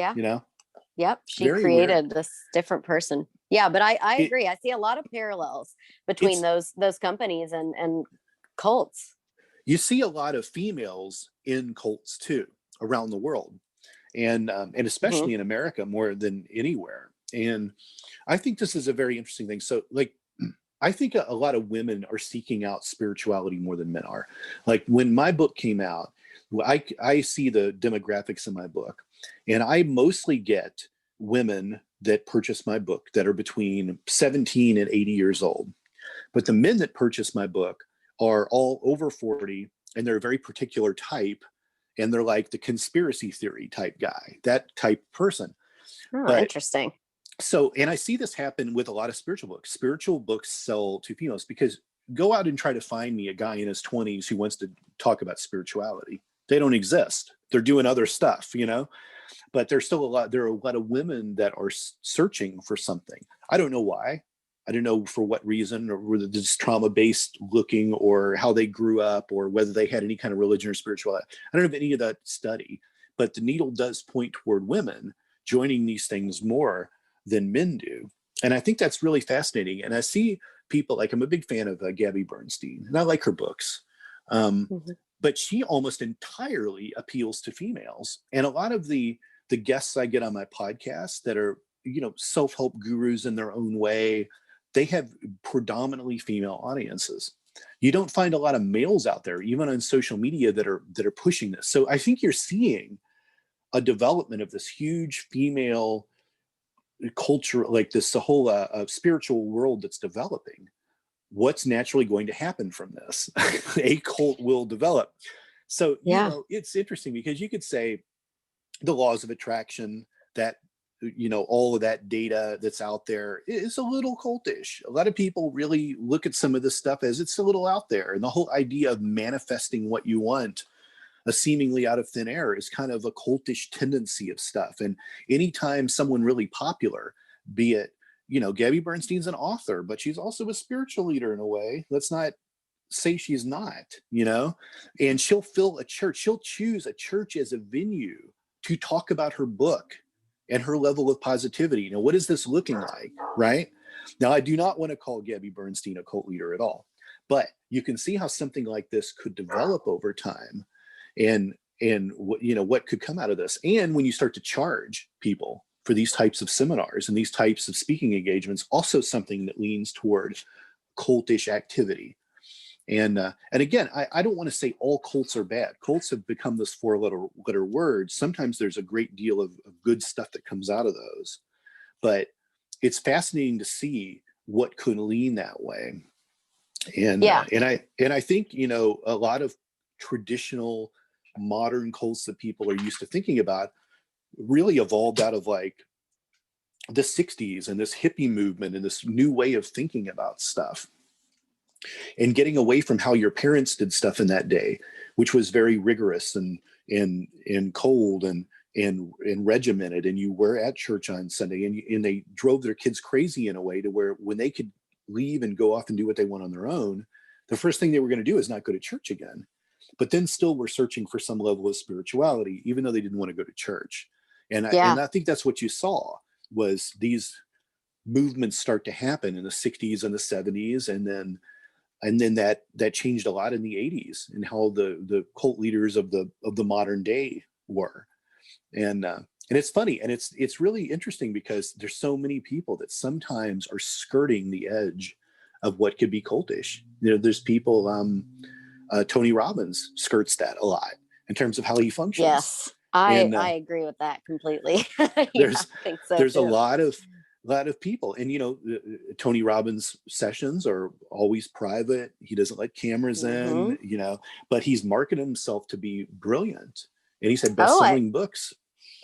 Yep, she very created weird. This different person. Yeah, but I agree. I see a lot of parallels between those companies and cults. You see a lot of females in cults too around the world, and especially in America more than anywhere. And I think this is a very interesting thing. So, like, I think a lot of women are seeking out spirituality more than men are. Like when my book came out, I see the demographics in my book, and I mostly get women that purchase my book that are between 17 and 80 years old. But the men that purchase my book are all over 40, and they're a very particular type, and they're like the conspiracy theory type guy, that type person. Oh, interesting. So, and I see this happen with a lot of spiritual books. Spiritual books sell to females, because go out and try to find me a guy in his 20s who wants to talk about spirituality. They don't exist. They're doing other stuff, but there's still there are a lot of women that are searching for something. I don't know why. I don't know for what reason, or whether it's trauma-based looking, or how they grew up, or whether they had any kind of religion or spirituality. I don't have any of that study, but the needle does point toward women joining these things more than men do. And I think that's really fascinating. And I see people, like, I'm a big fan of Gabby Bernstein, and I like her books. But she almost entirely appeals to females. And a lot of the guests I get on my podcast that are, self-help gurus in their own way, they have predominantly female audiences. You don't find a lot of males out there, even on social media, that are pushing this. So I think you're seeing a development of this huge female culture, like this whole spiritual world that's developing. What's naturally going to happen from this? A cult will develop. So, it's interesting, because you could say the laws of attraction, that, all of that data that's out there is a little cultish. A lot of people really look at some of this stuff as it's a little out there. And the whole idea of manifesting what you want, seemingly out of thin air, is kind of a cultish tendency of stuff. And anytime someone really popular, be it, Gabby Bernstein's an author, but she's also a spiritual leader in a way. Let's not say she's not, and she'll fill a church. She'll choose a church as a venue to talk about her book and her level of positivity. What is this looking like, right? Now, I do not want to call Gabby Bernstein a cult leader at all, but you can see how something like this could develop over time, and what could come out of this. And when you start to charge people for these types of seminars and these types of speaking engagements, also something that leans toward cultish activity. And again, I don't want to say all cults are bad. Cults have become this four-letter word. Sometimes there's a great deal of good stuff that comes out of those, but it's fascinating to see what could lean that way. And Yeah. And I think, you know, a lot of traditional modern cults that people are used to thinking about really evolved out of like the 60s and this hippie movement and this new way of thinking about stuff, and getting away from how your parents did stuff in that day, which was very rigorous and cold and regimented. And you were at church on Sunday, and they drove their kids crazy in a way to where when they could leave and go off and do what they want on their own, the first thing they were going to do is not go to church again. But then still were searching for some level of spirituality, even though they didn't want to go to church. And I think that's what you saw, was these movements start to happen in the 60s and the 70s, and then that changed a lot in the 80s, and how the cult leaders of the modern day were. And it's funny, and it's really interesting because there's so many people that sometimes are skirting the edge of what could be cultish. You know, there's people, Tony Robbins skirts that a lot in terms of how he functions. Yes, I agree with that completely. I think so there's too. a lot of people, and you know, Tony Robbins sessions are always private. He doesn't let cameras in, you know, but he's marketed himself to be brilliant, and he's had best-selling books.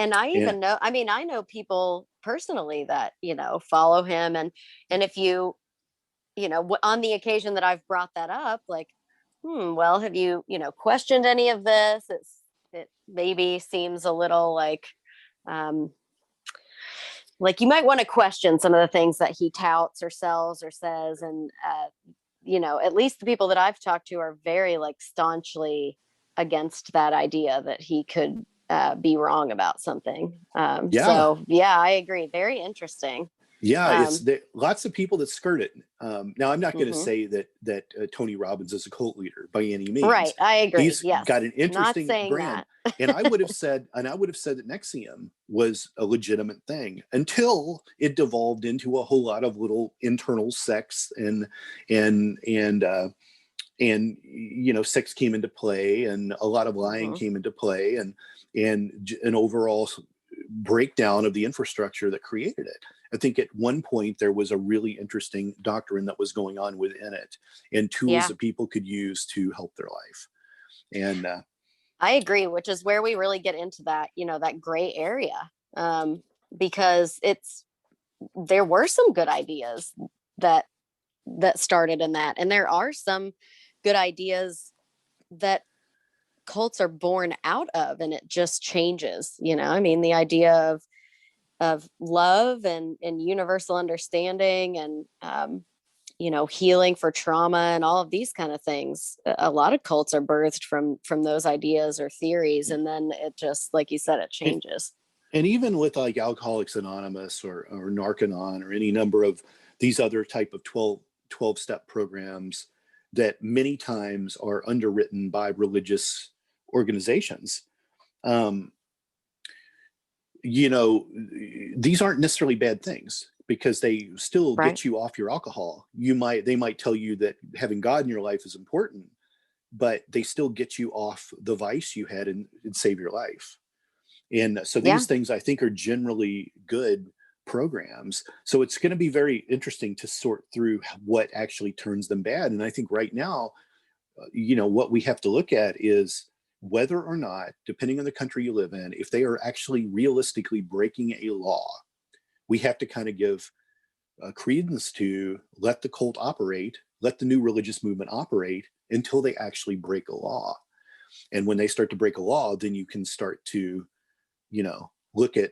And I even know, I mean, I know people personally that, you know, follow him, and if you know, on the occasion that I've brought that up, like, well, have you, you know, questioned any of this? It maybe seems a little like you might want to question some of the things that he touts or sells or says. And, you know, at least the people that I've talked to are very like staunchly against that idea that he could be wrong about something. So yeah, I agree. Very interesting. Yeah, it's lots of people that skirt it. Now, I'm not going to say that Tony Robbins is a cult leader by any means. Right, I agree. He's got an interesting brand. And I would have said that NXIVM was a legitimate thing until it devolved into a whole lot of little internal sects and you know, sex came into play, and a lot of lying came into play, and an overall breakdown of the infrastructure that created it. I think at one point there was a really interesting doctrine that was going on within it, and tools that people could use to help their life. And I agree, which is where we really get into that, you know, that gray area, because there were some good ideas that started in that, and there are some good ideas that cults are born out of, and it just changes. You know, I mean, the idea of love and universal understanding, and you know, healing for trauma and all of these kind of things. A lot of cults are birthed from those ideas or theories, and then it just, like you said, it changes. And even with like Alcoholics Anonymous or Narcanon or any number of these other type of 12-step programs that many times are underwritten by religious organizations, you know, these aren't necessarily bad things, because they still get you off your alcohol. They might tell you that having God in your life is important, but they still get you off the vice you had and save your life. And so these things, I think, are generally good programs. So it's going to be very interesting to sort through what actually turns them bad. And I think right now, you know, what we have to look at is whether or not, depending on the country you live in, if they are actually realistically breaking a law, we have to kind of give credence to let the cult operate, let the new religious movement operate until they actually break a law. And when they start to break a law, then you can start to, you know, looking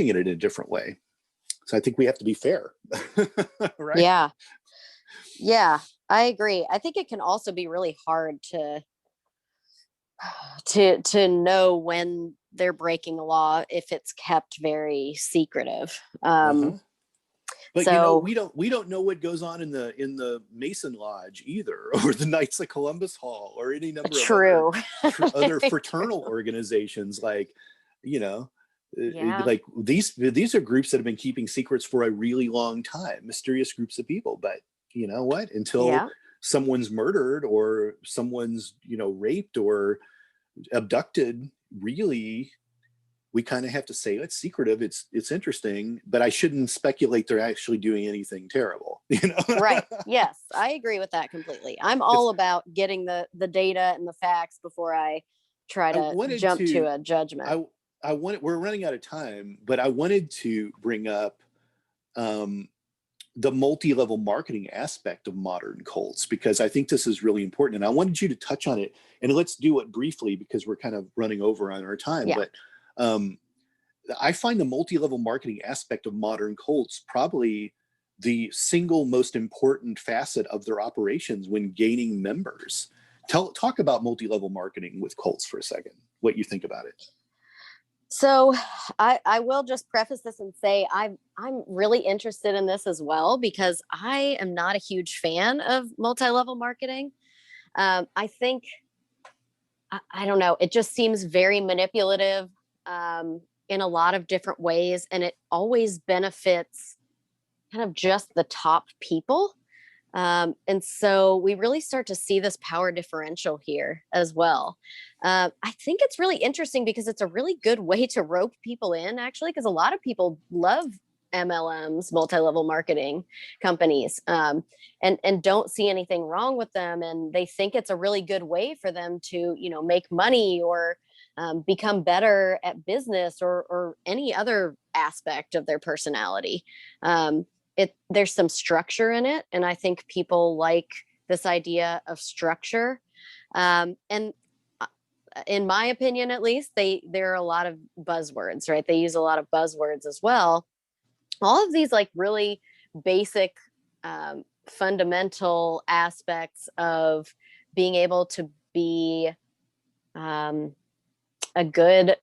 at it in a different way. So I think we have to be fair. Right? Yeah, I agree. I think it can also be really hard to know when they're breaking a law if it's kept very secretive. But so, you know, we don't know what goes on in the Mason Lodge either, or the Knights of Columbus Hall, or any number of other fraternal organizations. Like, you know, like these are groups that have been keeping secrets for a really long time, mysterious groups of people. But you know what? Until someone's murdered or someone's, raped or abducted, really, we kind of have to say it's secretive. It's interesting, but I shouldn't speculate they're actually doing anything terrible, Right. Yes, I agree with that completely. I'm all about getting the data and the facts before I try to jump to a judgment. We're running out of time, but I wanted to bring up the multi-level marketing aspect of modern cults, because I think this is really important. And I wanted you to touch on it, and let's do it briefly because we're kind of running over on our time. Yeah. But I find the multi-level marketing aspect of modern cults probably the single most important facet of their operations when gaining members. Talk about multi-level marketing with cults for a second, what you think about it. So I will just preface this and say I'm really interested in this as well, because I am not a huge fan of multi-level marketing. I think, I don't know, it just seems very manipulative in a lot of different ways, and it always benefits kind of just the top people. And so we really start to see this power differential here as well. I think it's really interesting because it's a really good way to rope people in, actually, because a lot of people love MLMs, multi-level marketing companies, and don't see anything wrong with them. And they think it's a really good way for them to, make money or become better at business or any other aspect of their personality. There's some structure in it, and I think people like this idea of structure. And in my opinion, at least, there are a lot of buzzwords, right? They use a lot of buzzwords as well. All of these like really basic, fundamental aspects of being able to be a good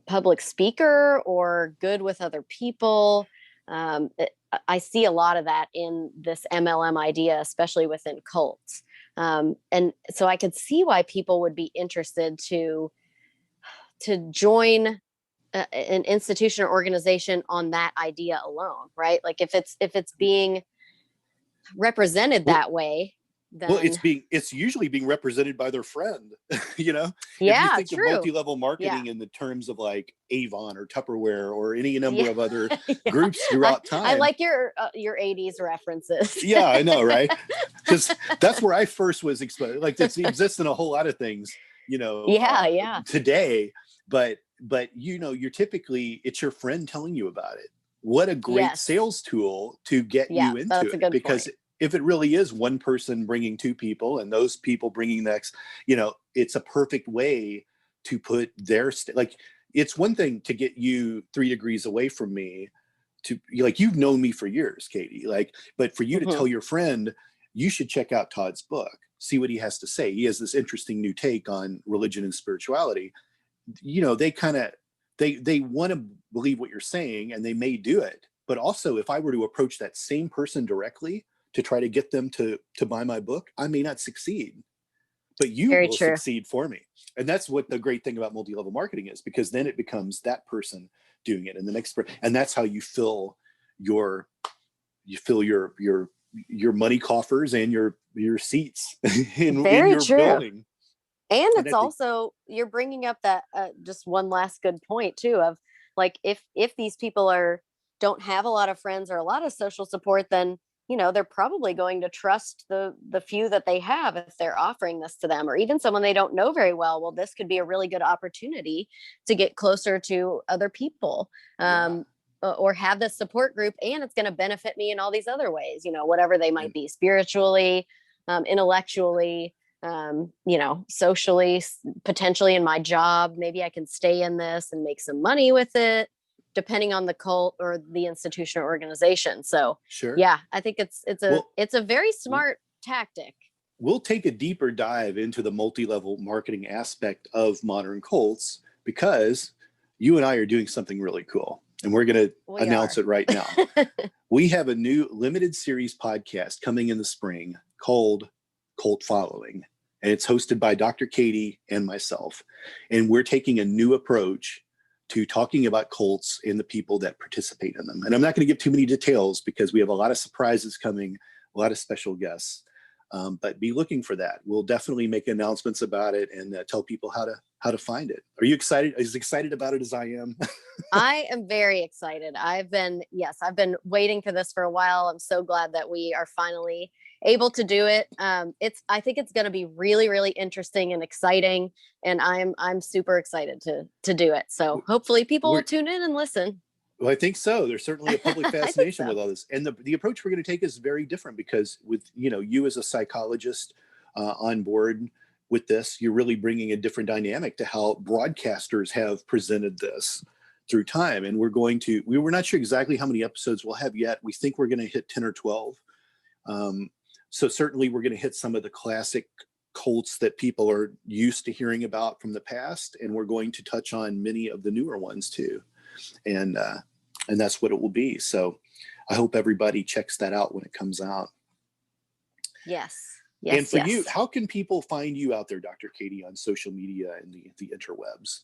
public speaker or good with other people. I see a lot of that in this MLM idea, especially within cults. And so I could see why people would be interested to join an institution or organization on that idea alone, right? Like if it's being represented that way, then it's usually being represented by their friend. Yeah, if you think true. of multi-level marketing in the terms of like Avon or Tupperware or any number of other groups throughout time. I like your 80s references. Yeah, I know, right? Because that's where I first was exposed. Like this exists in a whole lot of things, today. But you're typically, it's your friend telling you about it. What a great sales tool to get you into that's a good because point. If it really is one person bringing two people and those people bringing next, it's a perfect way to put their like, it's one thing to get you 3 degrees away from me to like, you've known me for years, Katie, but for you to tell your friend, you should check out Todd's book, see what he has to say. He has this interesting new take on religion and spirituality. They kind of, they want to believe what you're saying and they may do it. But also if I were to approach that same person directly to try to get them to buy my book, I may not succeed, but you will succeed for me. And that's what the great thing about multi-level marketing is, because then it becomes that person doing it and the next person. And that's how you fill your money coffers and your seats in your building. And it's also, you're bringing up that just one last good point too, of like, if these people don't have a lot of friends or a lot of social support, then they're probably going to trust the few that they have if they're offering this to them, or even someone they don't know very well. Well, this could be a really good opportunity to get closer to other people, or have this support group, and it's going to benefit me in all these other ways, whatever they might be, spiritually, intellectually, socially, potentially in my job. Maybe I can stay in this and make some money with it, depending on the cult or the institution or organization. So I think it's a very smart tactic. We'll take a deeper dive into the multi-level marketing aspect of modern cults, because you and I are doing something really cool, and we're going to announce it right now. We have a new limited series podcast coming in the spring called Cult Following, and it's hosted by Dr. Katie and myself. And we're taking a new approach to talking about cults and the people that participate in them. And I'm not going to give too many details because we have a lot of surprises coming, a lot of special guests. But be looking for that. We'll definitely make announcements about it and tell people how to find it. Are you excited? As excited about it as I am? I am very excited. I've been waiting for this for a while. I'm so glad that we are finally able to do it. I think it's going to be really, really interesting and exciting, and I'm super excited to do it. So hopefully people will tune in and listen. Well, I think so. There's certainly a public fascination so. with all this, and the approach we're going to take is very different because with you as a psychologist on board with this, you're really bringing a different dynamic to how broadcasters have presented this through time. And we're not sure exactly how many episodes we'll have yet. We think we're going to hit 10 or 12. So certainly we're going to hit some of the classic cults that people are used to hearing about from the past, and we're going to touch on many of the newer ones too. And that's what it will be. So I hope everybody checks that out when it comes out. Yes. And for you, how can people find you out there, Dr. Katie, on social media and the interwebs?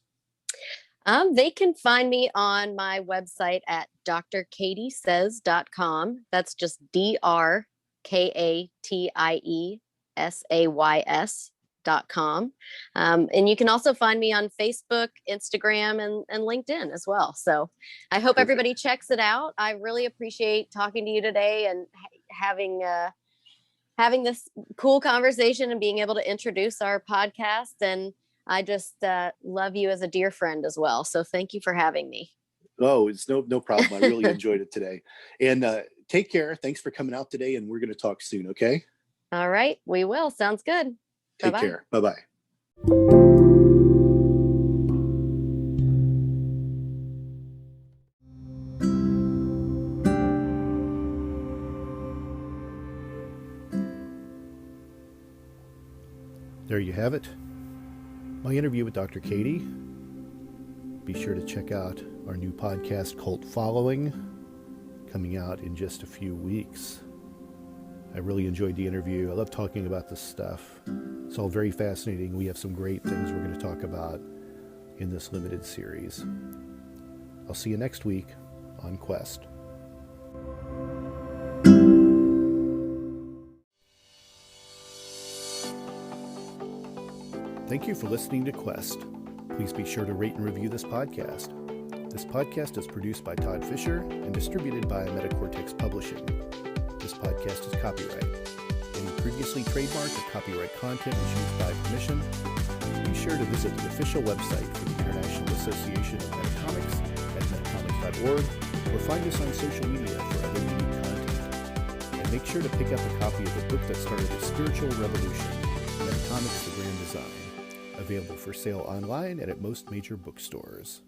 They can find me on my website at drkatiesays.com. That's just drkatiesays.com. And you can also find me on Facebook, Instagram, and LinkedIn as well. So I hope everybody checks it out. I really appreciate talking to you today and having this cool conversation and being able to introduce our podcast. And I just love you as a dear friend as well. So thank you for having me. Oh, it's no problem. I really enjoyed it today. And take care. Thanks for coming out today. And we're going to talk soon. Okay. All right. We will. Sounds good. Take care. Bye-bye. There you have it. My interview with Dr. Katie. Be sure to check out our new podcast, Cult Following, coming out in just a few weeks. I really enjoyed the interview. I love talking about this stuff. It's all very fascinating. We have some great things we're going to talk about in this limited series. I'll see you next week on Quest. Thank you for listening to Quest. Please be sure to rate and review this podcast. This podcast is produced by Todd Fischer and distributed by Metacortex Publishing. This podcast is copyright. Any previously trademarked or copyright content is used by permission. Be sure to visit the official website for the International Association of Metacomics at metacomics.org or find us on social media for other unique content. And make sure to pick up a copy of the book that started a spiritual revolution, Metacomics: The Grand Design, available for sale online and at most major bookstores.